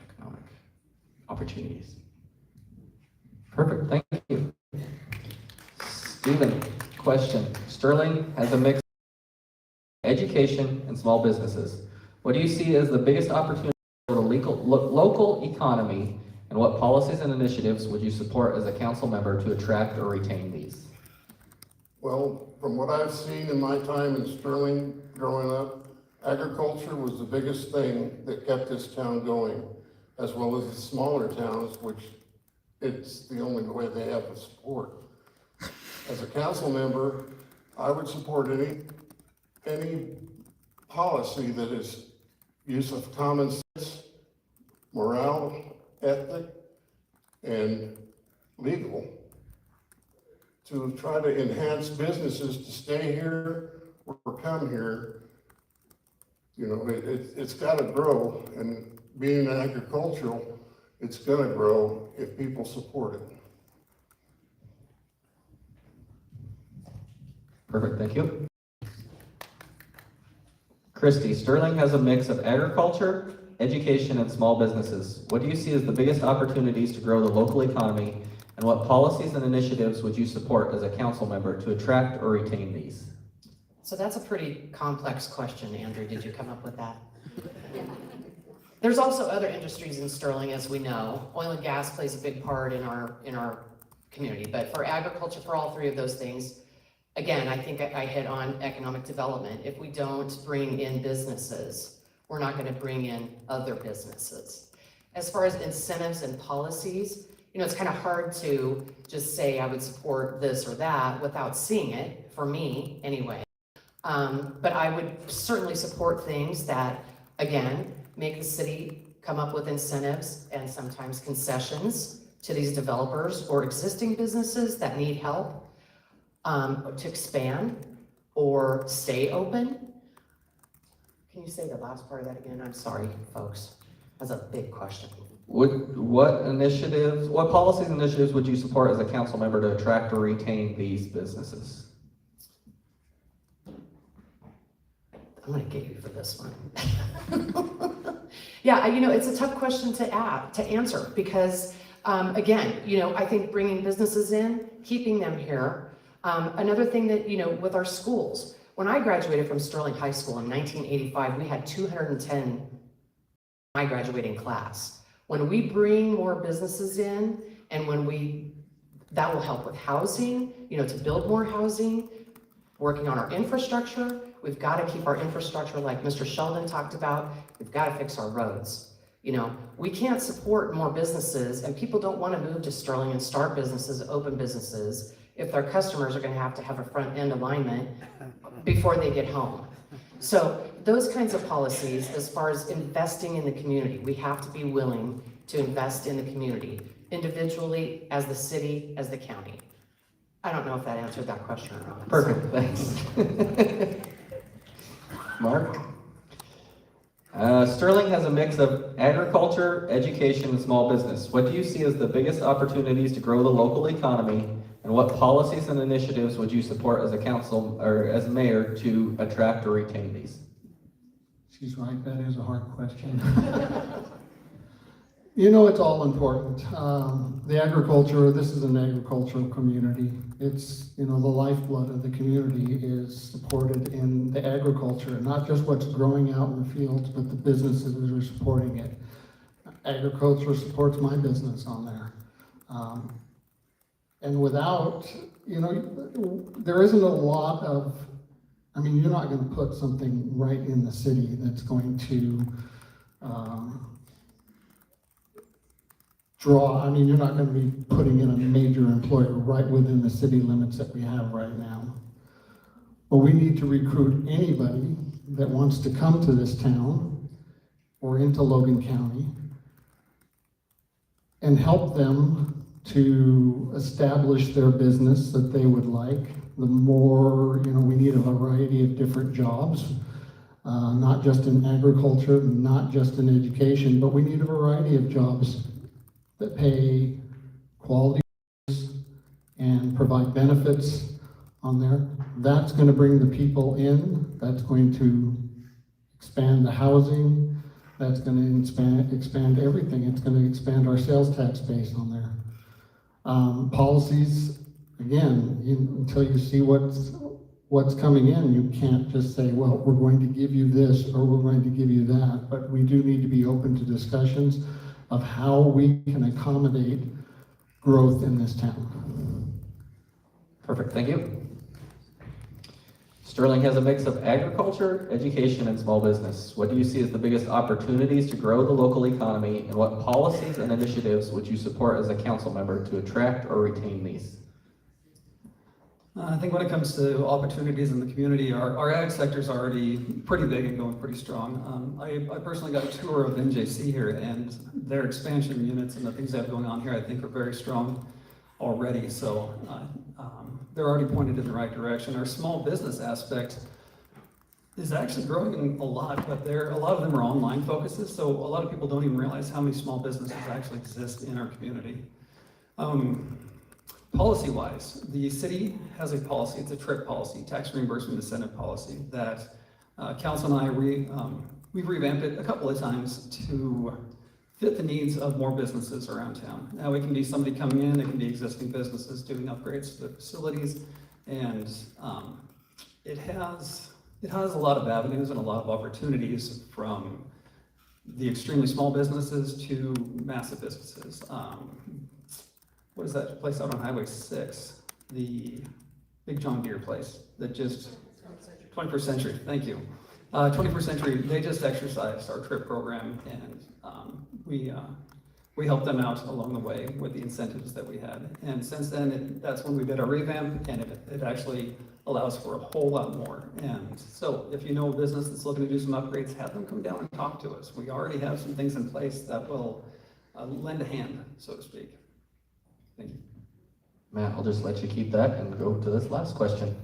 economic opportunities. Perfect, thank you. Stephen, question. Sterling has a mix of education and small businesses. What do you see as the biggest opportunity for the local economy, and what policies and initiatives would you support as a council member to attract or retain these? Well, from what I've seen in my time in Sterling growing up, agriculture was the biggest thing that kept this town going, as well as the smaller towns, which it's the only way they have the support. As a council member, I would support any policy that is use of common sense, morale, ethic, and legal to try to enhance businesses to stay here or come here. You know, it's got to grow, and being agricultural, it's going to grow if people support it. Perfect, thank you. Christy, Sterling has a mix of agriculture, education, and small businesses. What do you see as the biggest opportunities to grow the local economy, and what policies and initiatives would you support as a council member to attract or retain these? So that's a pretty complex question, Andrew. Did you come up with that? There's also other industries in Sterling, as we know. Oil and gas plays a big part in our community, but for agriculture, for all three of those things, again, I think I hit on economic development. If we don't bring in businesses, we're not going to bring in other businesses. As far as incentives and policies, you know, it's kind of hard to just say I would support this or that without seeing it, for me anyway. But I would certainly support things that, again, make the city come up with incentives and sometimes concessions to these developers or existing businesses that need help to expand or stay open. Can you say the last part of that again? I'm sorry, folks. That's a big question. What policies and initiatives would you support as a council member to attract or retain these businesses? I'm gonna get you for this one. Yeah, it's a tough question to answer because, again, I think bringing businesses in, keeping them here. Another thing that, with our schools, when I graduated from Sterling High School in 1985, we had 210 in my graduating class. When we bring more businesses in and that will help with housing, to build more housing, working on our infrastructure. We've got to keep our infrastructure like Mr. Sheldon talked about. We've got to fix our roads. We can't support more businesses, and people don't want to move to Sterling and start businesses, open businesses, if their customers are going to have a front end alignment before they get home. So those kinds of policies, as far as investing in the community, we have to be willing to invest in the community, individually, as the city, as the county. I don't know if that answered that question or not. Perfect, thanks. Mark? Sterling has a mix of agriculture, education, and small business. What do you see as the biggest opportunities to grow the local economy, and what policies and initiatives would you support as a council or as mayor to attract or retain these? She's right, that is a hard question. It's all important. The agriculture, this is an agricultural community. It's, the lifeblood of the community is supported in the agriculture, not just what's growing out in the fields, but the businesses that are supporting it. Agriculture supports my business on there. And without, there isn't a lot of, you're not going to put something right in the city that's going to draw, you're not going to be putting in a major employer right within the city limits that we have right now. But we need to recruit anybody that wants to come to this town or into Logan County and help them to establish their business that they would like. The more, we need a variety of different jobs, not just in agriculture, not just in education, but we need a variety of jobs that pay quality and provide benefits on there. That's going to bring the people in. That's going to expand the housing. That's going to expand everything. It's going to expand our sales tax base on there. Policies, again, until you see what's coming in, you can't just say, well, we're going to give you this or we're going to give you that. But we do need to be open to discussions of how we can accommodate growth in this town. Perfect, thank you. Sterling has a mix of agriculture, education, and small business. What do you see as the biggest opportunities to grow the local economy, and what policies and initiatives would you support as a council member to attract or retain these? I think when it comes to opportunities in the community, our ag sector is already pretty big and going pretty strong. I personally got a tour of NJC here, and their expansion units and the things they have going on here, I think, are very strong already. So they're already pointed in the right direction. Our small business aspect is actually growing a lot, but a lot of them are online focuses. So a lot of people don't even realize how many small businesses actually exist in our community. Policy-wise, the city has a policy, it's a TRIP policy, tax reimbursement incentive policy, that council and I, we've revamped it a couple of times to fit the needs of more businesses around town. Now, it can be somebody coming in, it can be existing businesses doing upgrades to their facilities, and it has a lot of avenues and a lot of opportunities, from the extremely small businesses to massive businesses. What is that place out on Highway 6? The big John Deere place that just, 21st Century, thank you. 21st Century, they just exercised our TRIP program, and we helped them out along the way with the incentives that we had. And since then, that's when we did our revamp, and it actually allows for a whole lot more. And so if you know a business that's looking to do some upgrades, have them come down and talk to us. We already have some things in place that will lend a hand, so to speak. Thank you. Matt, I'll just let you keep that and go to this last question.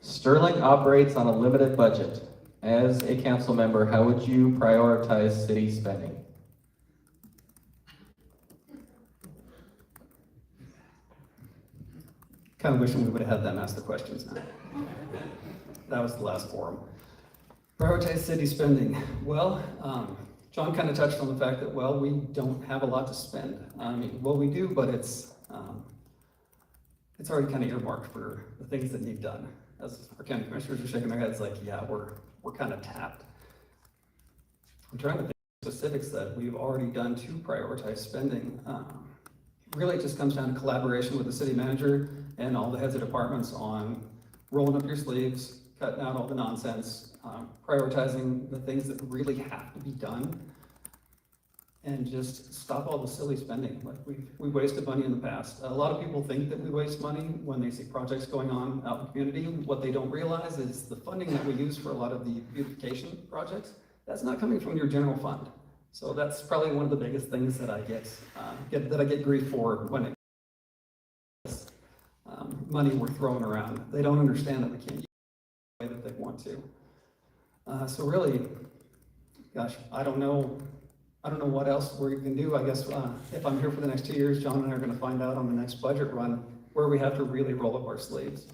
Sterling operates on a limited budget. As a council member, how would you prioritize city spending? Kind of wishing we would have had them ask the questions now. That was the last forum. Prioritize city spending. Well, John kind of touched on the fact that, well, we don't have a lot to spend. I mean, well, we do, but it's already kind of earmarked for the things that need done. As our county commissioners are shaking their heads like, yeah, we're kind of tapped. I'm trying to think of specifics that we've already done to prioritize spending. Really, it just comes down to collaboration with the city manager and all the heads of departments on rolling up your sleeves, cutting out all the nonsense, prioritizing the things that really have to be done, and just stop all the silly spending. Like we've wasted money in the past. A lot of people think that we waste money when they see projects going on out in the community. What they don't realize is the funding that we use for a lot of the beautification projects, that's not coming from your general fund. So that's probably one of the biggest things that I get grief for when it money we're throwing around. They don't understand that we can't use it the way that they want to. So really, gosh, I don't know what else we can do. I guess if I'm here for the next 2 years, John and I are going to find out on the next budget run where we have to really roll up our sleeves.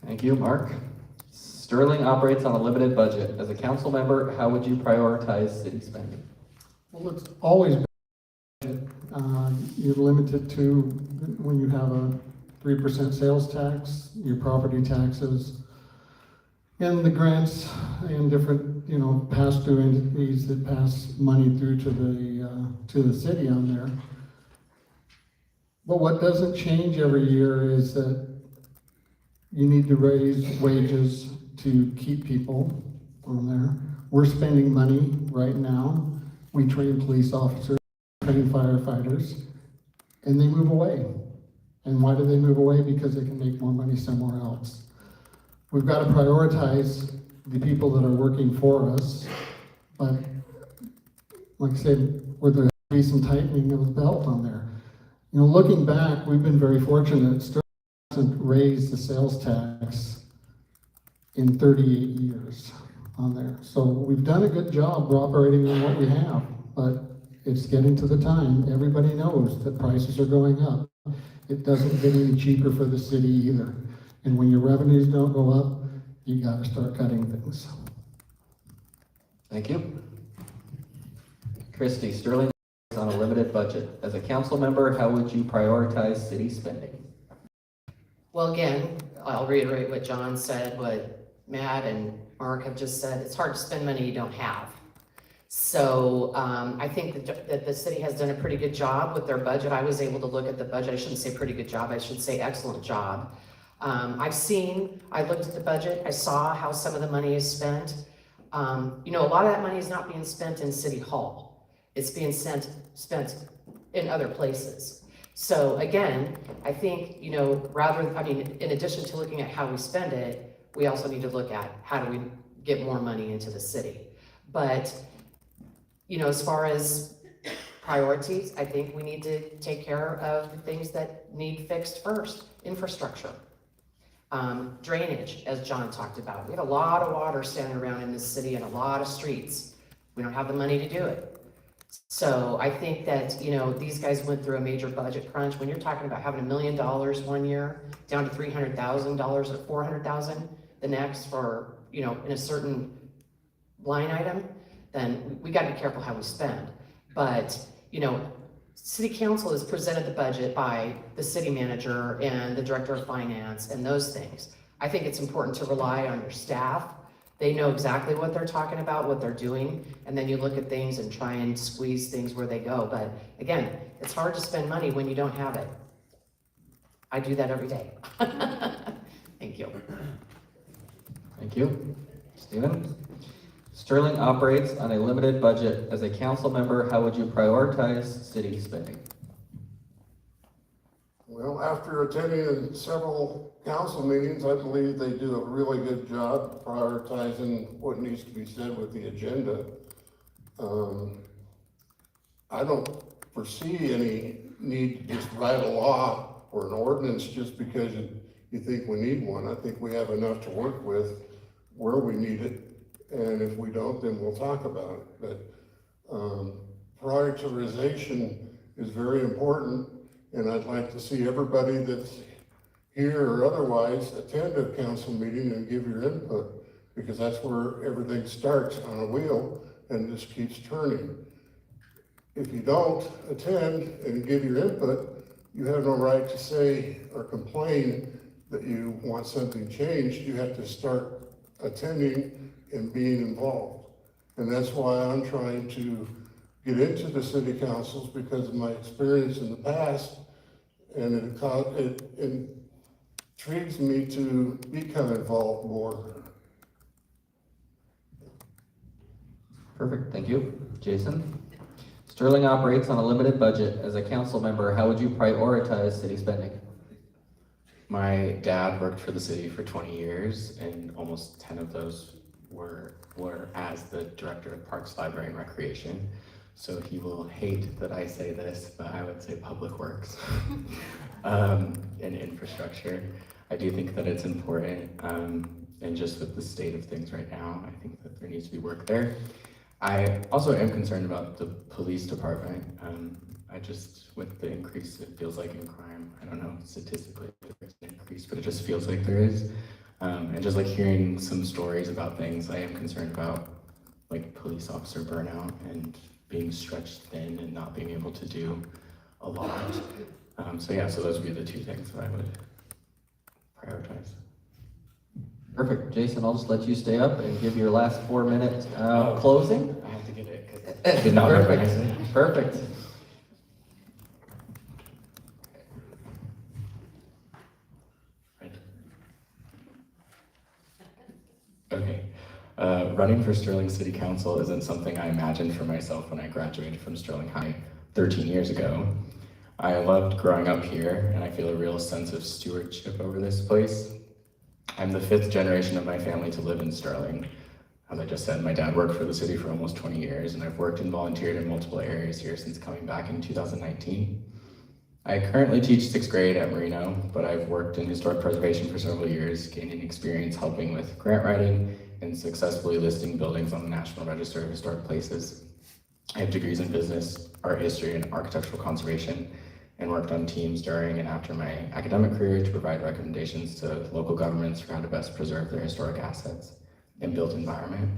Thank you, Mark. Sterling operates on a limited budget. As a council member, how would you prioritize city spending? Well, it's always been, you're limited to when you have a 3% sales tax, your property taxes, and the grants and different, pass-through entities that pass money through to the city on there. But what doesn't change every year is that you need to raise wages to keep people on there. We're spending money right now. We train police officers, train firefighters, and they move away. And why do they move away? Because they can make more money somewhere else. We've got to prioritize the people that are working for us, but like I said, there be some tightening of the belt on there. Looking back, we've been very fortunate. Sterling hasn't raised the sales tax in 38 years on there. So we've done a good job operating on what we have, but it's getting to the time. Everybody knows that prices are going up. It doesn't get any cheaper for the city either. And when your revenues don't go up, you gotta start cutting things. Thank you. Christie, Sterling is on a limited budget. As a council member, how would you prioritize city spending? Well, again, I'll reiterate what John said, what Matt and Mark have just said. It's hard to spend money you don't have. So I think that the city has done a pretty good job with their budget. I was able to look at the budget. I shouldn't say pretty good job. I should say excellent job. I looked at the budget. I saw how some of the money is spent. A lot of that money is not being spent in City Hall. It's being spent in other places. So again, I think, in addition to looking at how we spend it, we also need to look at how do we get more money into the city. But, as far as priorities, I think we need to take care of the things that need fixed first. Infrastructure, drainage, as John talked about. We have a lot of water standing around in this city and a lot of streets. We don't have the money to do it. So I think that, these guys went through a major budget crunch. When you're talking about having $1 million one year down to $300,000 or $400,000 the next for, in a certain line item, then we gotta be careful how we spend. But, City Council has presented the budget by the city manager and the director of finance and those things. I think it's important to rely on your staff. They know exactly what they're talking about, what they're doing, and then you look at things and try and squeeze things where they go. But again, it's hard to spend money when you don't have it. I do that every day. Thank you. Thank you. Stephen? Sterling operates on a limited budget. As a council member, how would you prioritize city spending? Well, after attending several council meetings, I believe they do a really good job prioritizing what needs to be said with the agenda. I don't foresee any need to just write a law or an ordinance just because you think we need one. I think we have enough to work with where we need it. And if we don't, then we'll talk about it. But prioritization is very important. And I'd like to see everybody that's here or otherwise, attend a council meeting and give your input, because that's where everything starts on a wheel and just keeps turning. If you don't attend and give your input, you have no right to say or complain that you want something changed. You have to start attending and being involved. And that's why I'm trying to get into the city councils, because of my experience in the past, and it intrigues me to become involved more. Perfect, thank you. Jason? Sterling operates on a limited budget. As a council member, how would you prioritize city spending? My dad worked for the city for 20 years, and almost 10 of those were as the director of Parks, Library, and Recreation. So he will hate that I say this, but I would say public works and infrastructure. I do think that it's important, and just with the state of things right now, I think that there needs to be work there. I also am concerned about the police department. With the increase, it feels like in crime, I don't know statistically if there's an increase, but it just feels like there is. And just like hearing some stories about things, I am concerned about like police officer burnout and being stretched thin and not being able to do a lot. So those would be the two things that I would prioritize. Perfect, Jason, I'll just let you stay up and give your last 4 minutes closing. I have to get it because I did not recognize it. Perfect. Okay. Running for Sterling City Council isn't something I imagined for myself when I graduated from Sterling High 13 years ago. I loved growing up here, and I feel a real sense of stewardship over this place. I'm the 5th generation of my family to live in Sterling. As I just said, my dad worked for the city for almost 20 years, and I've worked and volunteered in multiple areas here since coming back in 2019. I currently teach 6th grade at Marino, but I've worked in historic preservation for several years, gaining experience helping with grant writing and successfully listing buildings on the National Register of Historic Places. I have degrees in business, art history, and architectural conservation, and worked on teams during and after my academic career to provide recommendations to local governments for how to best preserve their historic assets and built environment.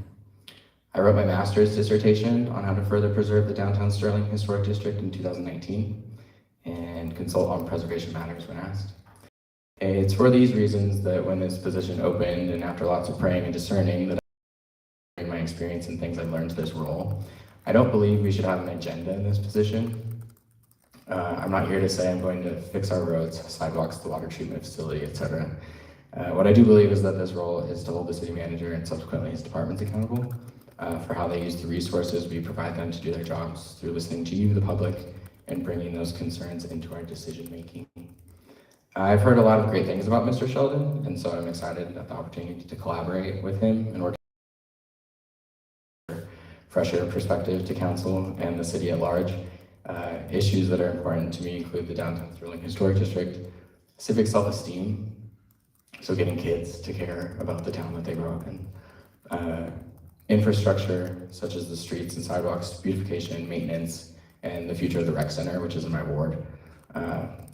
I wrote my master's dissertation on how to further preserve the downtown Sterling Historic District in 2019 and consult on preservation matters when asked. It's for these reasons that when this position opened and after lots of praying and discerning that I my experience and things I've learned to this role, I don't believe we should have an agenda in this position. I'm not here to say I'm going to fix our roads, sidewalks, the water treatment facility, etc. What I do believe is that this role is to hold the city manager and subsequently his departments accountable for how they use the resources we provide them to do their jobs through listening to you, the public, and bringing those concerns into our decision making. I've heard a lot of great things about Mr. Sheldon, and so I'm excited at the opportunity to collaborate with him and work fresher perspective to council and the city at large. Issues that are important to me include the downtown Sterling Historic District, civic self-esteem, so getting kids to care about the town that they grow up in, infrastructure such as the streets and sidewalks, beautification, maintenance, and the future of the rec center, which is in my ward.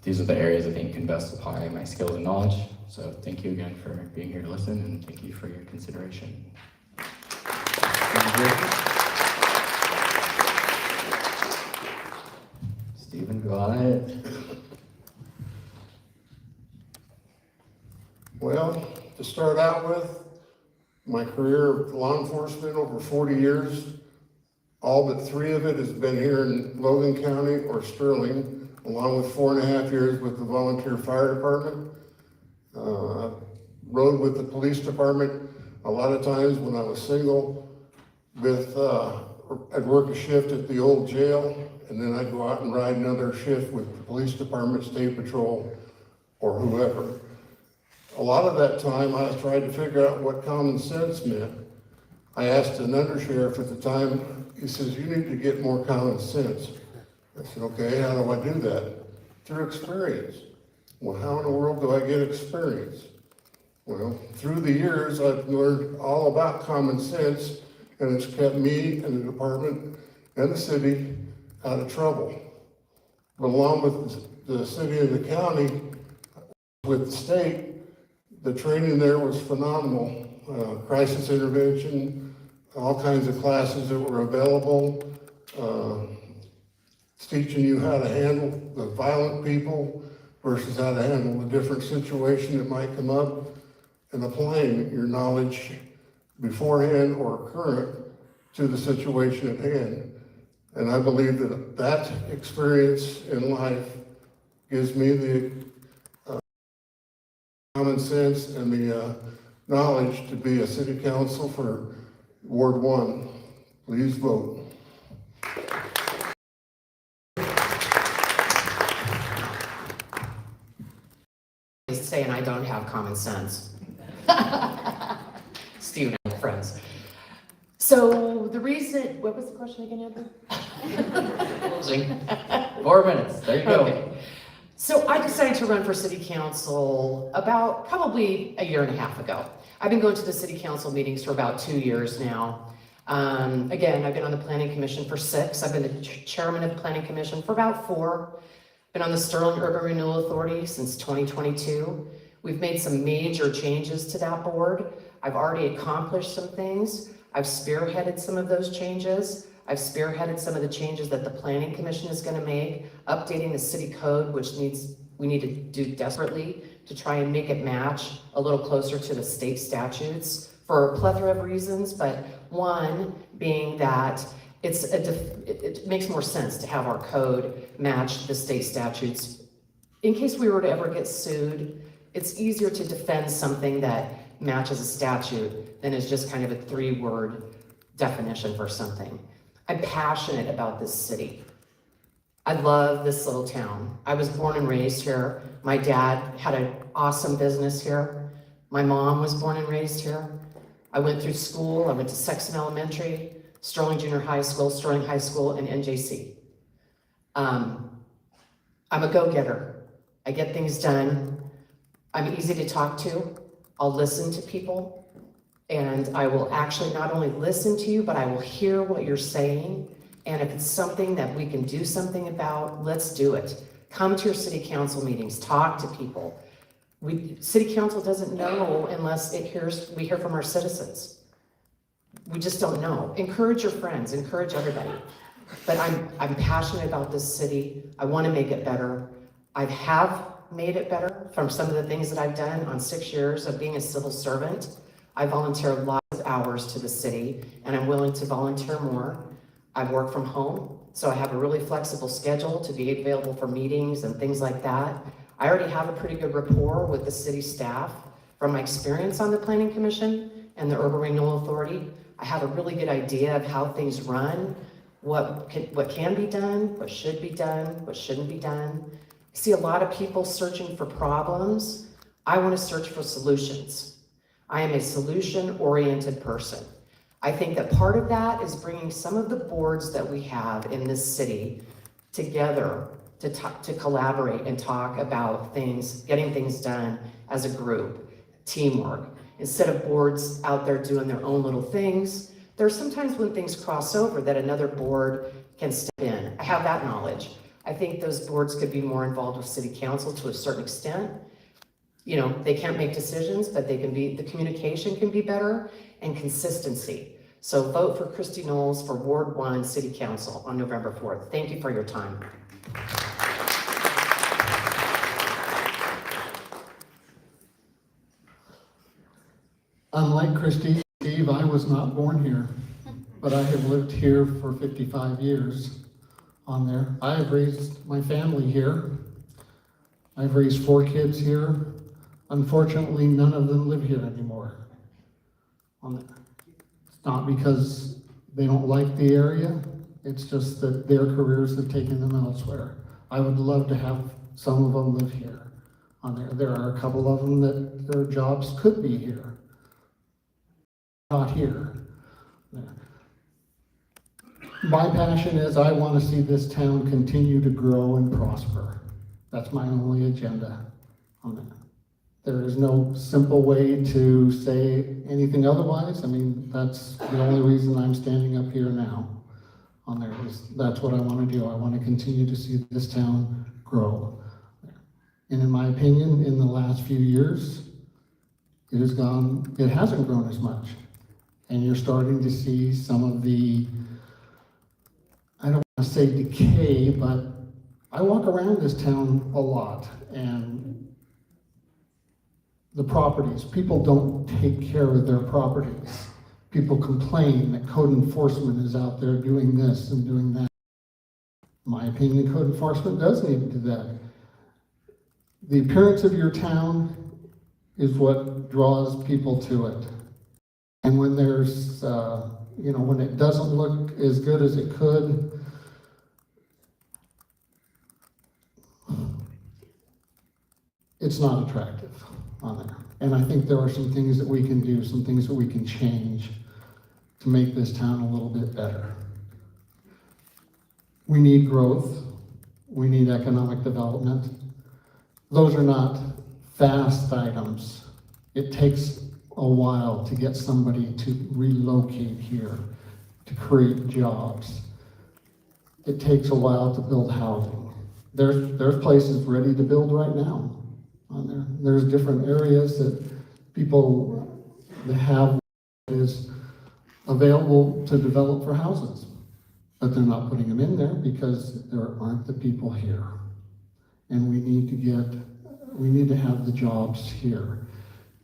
These are the areas I think can best apply my skills and knowledge. So thank you again for being here to listen, and thank you for your consideration. Stephen, go ahead. Well, to start out with, my career of law enforcement over 40 years, all but 3 of it has been here in Logan County or Sterling, along with 4.5 years with the volunteer fire department. Rode with the police department a lot of times when I was single. I'd work a shift at the old jail, and then I'd go out and ride another shift with the police department, state patrol, or whoever. A lot of that time I was trying to figure out what common sense meant. I asked an undersheriff at the time, he says, "You need to get more common sense." I said, "Okay, how do I do that?" "Through experience." "Well, how in the world do I get experience?" Well, through the years, I've learned all about common sense, and it's kept me and the department and the city out of trouble. But along with the city and the county, with the state, the training there was phenomenal. Crisis intervention, all kinds of classes that were available. It's teaching you how to handle the violent people versus how to handle a different situation that might come up, and applying your knowledge beforehand or current to the situation at hand. And I believe that that experience in life gives me the common sense and the knowledge to be a city council for Ward 1. Please vote. Saying I don't have common sense. Steve and I are friends. So the reason, what was the question again, Andrew? Closing. 4 minutes, there you go. Okay. So I decided to run for city council about probably a year and a half ago. I've been going to the city council meetings for about 2 years now. Again, I've been on the planning commission for 6. I've been the chairman of the planning commission for about 4. Been on the Sterling Urban Renewal Authority since 2022. We've made some major changes to that board. I've already accomplished some things. I've spearheaded some of those changes. I've spearheaded some of the changes that the Planning Commission is going to make, updating the city code, which we need to do desperately to try and make it match a little closer to the state statutes for a plethora of reasons, but one being that it makes more sense to have our code match the state statutes. In case we were to ever get sued, it's easier to defend something that matches a statute than is just kind of a 3-word definition for something. I'm passionate about this city. I love this little town. I was born and raised here. My dad had an awesome business here. My mom was born and raised here. I went through school. I went to Sexton Elementary, Sterling Junior High School, Sterling High School, and NJC. I'm a go-getter. I get things done. I'm easy to talk to. I'll listen to people. And I will actually not only listen to you, but I will hear what you're saying. And if it's something that we can do something about, let's do it. Come to your city council meetings, talk to people. City council doesn't know unless we hear from our citizens. We just don't know. Encourage your friends, encourage everybody. But I'm passionate about this city. I want to make it better. I have made it better from some of the things that I've done on 6 years of being a civil servant. I volunteer lots of hours to the city, and I'm willing to volunteer more. I work from home, so I have a really flexible schedule to be available for meetings and things like that. I already have a pretty good rapport with the city staff from my experience on the Planning Commission and the Urban Renewal Authority. I have a really good idea of how things run, what can be done, what should be done, what shouldn't be done. I see a lot of people searching for problems. I want to search for solutions. I am a solution-oriented person. I think that part of that is bringing some of the boards that we have in this city together to collaborate and talk about things, getting things done as a group, teamwork. Instead of boards out there doing their own little things, there's sometimes when things cross over that another board can step in. I have that knowledge. I think those boards could be more involved with city council to a certain extent. You know, they can't make decisions, but the communication can be better, and consistency. So vote for Christy Knowles for Ward 1 City Council on November 4th. Thank you for your time. Unlike Christy, Steve, I was not born here, but I have lived here for 55 years on there. I have raised my family here. I've raised 4 kids here. Unfortunately, none of them live here anymore. It's not because they don't like the area, it's just that their careers have taken them elsewhere. I would love to have some of them live here on there. There are a couple of them that their jobs could be here. Not here. My passion is I want to see this town continue to grow and prosper. That's my only agenda on that. There is no simple way to say anything otherwise. I mean, that's the only reason I'm standing up here now on there. That's what I want to do. I want to continue to see this town grow. And in my opinion, in the last few years, it hasn't grown as much. And you're starting to see some of the, I don't want to say decay, but I walk around this town a lot, and the properties, people don't take care of their properties. People complain that code enforcement is out there doing this and doing that. In my opinion, code enforcement does need to do that. The appearance of your town is what draws people to it. And when there's, when it doesn't look as good as it could, it's not attractive on there. And I think there are some things that we can do, some things that we can change to make this town a little bit better. We need growth. We need economic development. Those are not fast items. It takes a while to get somebody to relocate here, to create jobs. It takes a while to build housing. There's places ready to build right now on there. There's different areas that people that have is available to develop for houses, but they're not putting them in there because there aren't the people here. And we need to have the jobs here.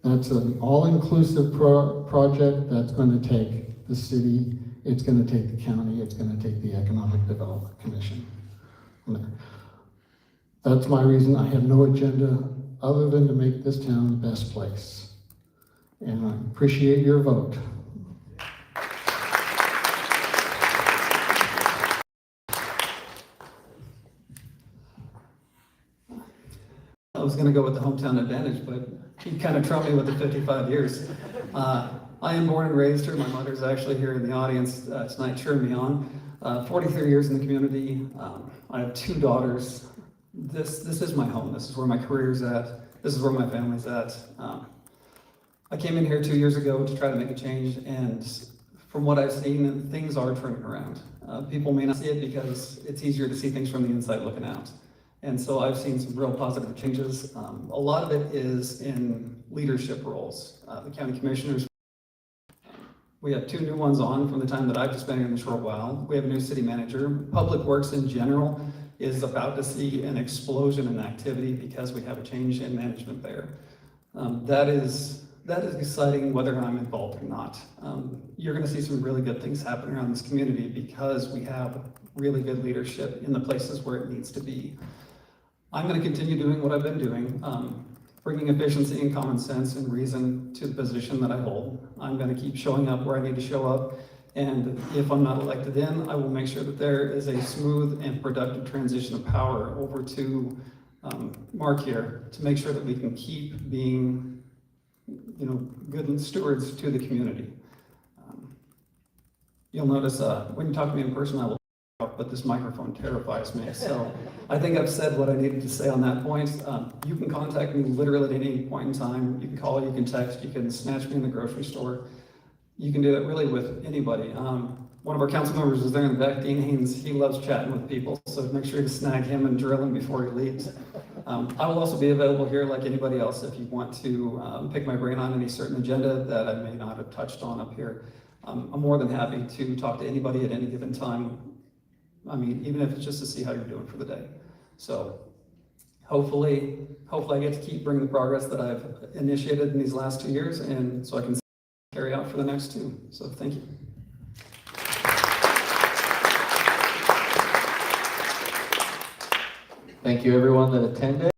That's an all-inclusive project that's going to take the city, it's going to take the county, it's going to take the Economic Development Commission. That's my reason. I have no agenda other than to make this town the best place. And I appreciate your vote. I was gonna go with the hometown advantage, but he kind of trumped me with the 55 years. I am born and raised here. My mother's actually here in the audience tonight cheering me on. 43 years in the community. I have 2 daughters. This is my home. This is where my career's at. This is where my family's at. I came in here 2 years ago to try to make a change, and from what I've seen, things are turning around. People may not see it because it's easier to see things from the inside looking out. And so I've seen some real positive changes. A lot of it is in leadership roles. The county commissioners, we have 2 new ones on from the time that I've just been here in a short while. We have a new city manager. Public Works in general is about to see an explosion in activity because we have a change in management there. That is exciting whether I'm involved or not. You're gonna see some really good things happen around this community because we have really good leadership in the places where it needs to be. I'm going to continue doing what I've been doing, bringing efficiency and common sense and reason to the position that I hold. I'm going to keep showing up where I need to show up, and if I'm not elected in, I will make sure that there is a smooth and productive transition of power over to Mark here to make sure that we can keep being, good stewards to the community. You'll notice when you talk to me in person, I will talk, but this microphone terrifies me. So I think I've said what I needed to say on that point. You can contact me literally at any point in time. You can call, you can text, you can snatch me in the grocery store. You can do it really with anybody. One of our council members is there in the back, Dean Haynes. He loves chatting with people, so make sure to snag him and drill him before he leaves. I will also be available here like anybody else if you want to pick my brain on any certain agenda that I may not have touched on up here. I'm more than happy to talk to anybody at any given time. I mean, even if it's just to see how you're doing for the day. So hopefully I get to keep bringing the progress that I've initiated in these last 2 years, and so I can carry out for the next 2. So thank you. Thank you everyone that attended.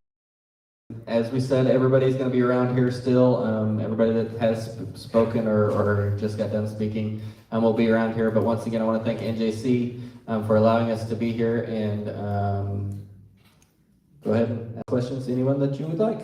As we said, everybody's going to be around here still. Everybody that has spoken or just got done speaking will be around here. But once again, I want to thank NJC for allowing us to be here, and go ahead and ask questions to anyone that you would like.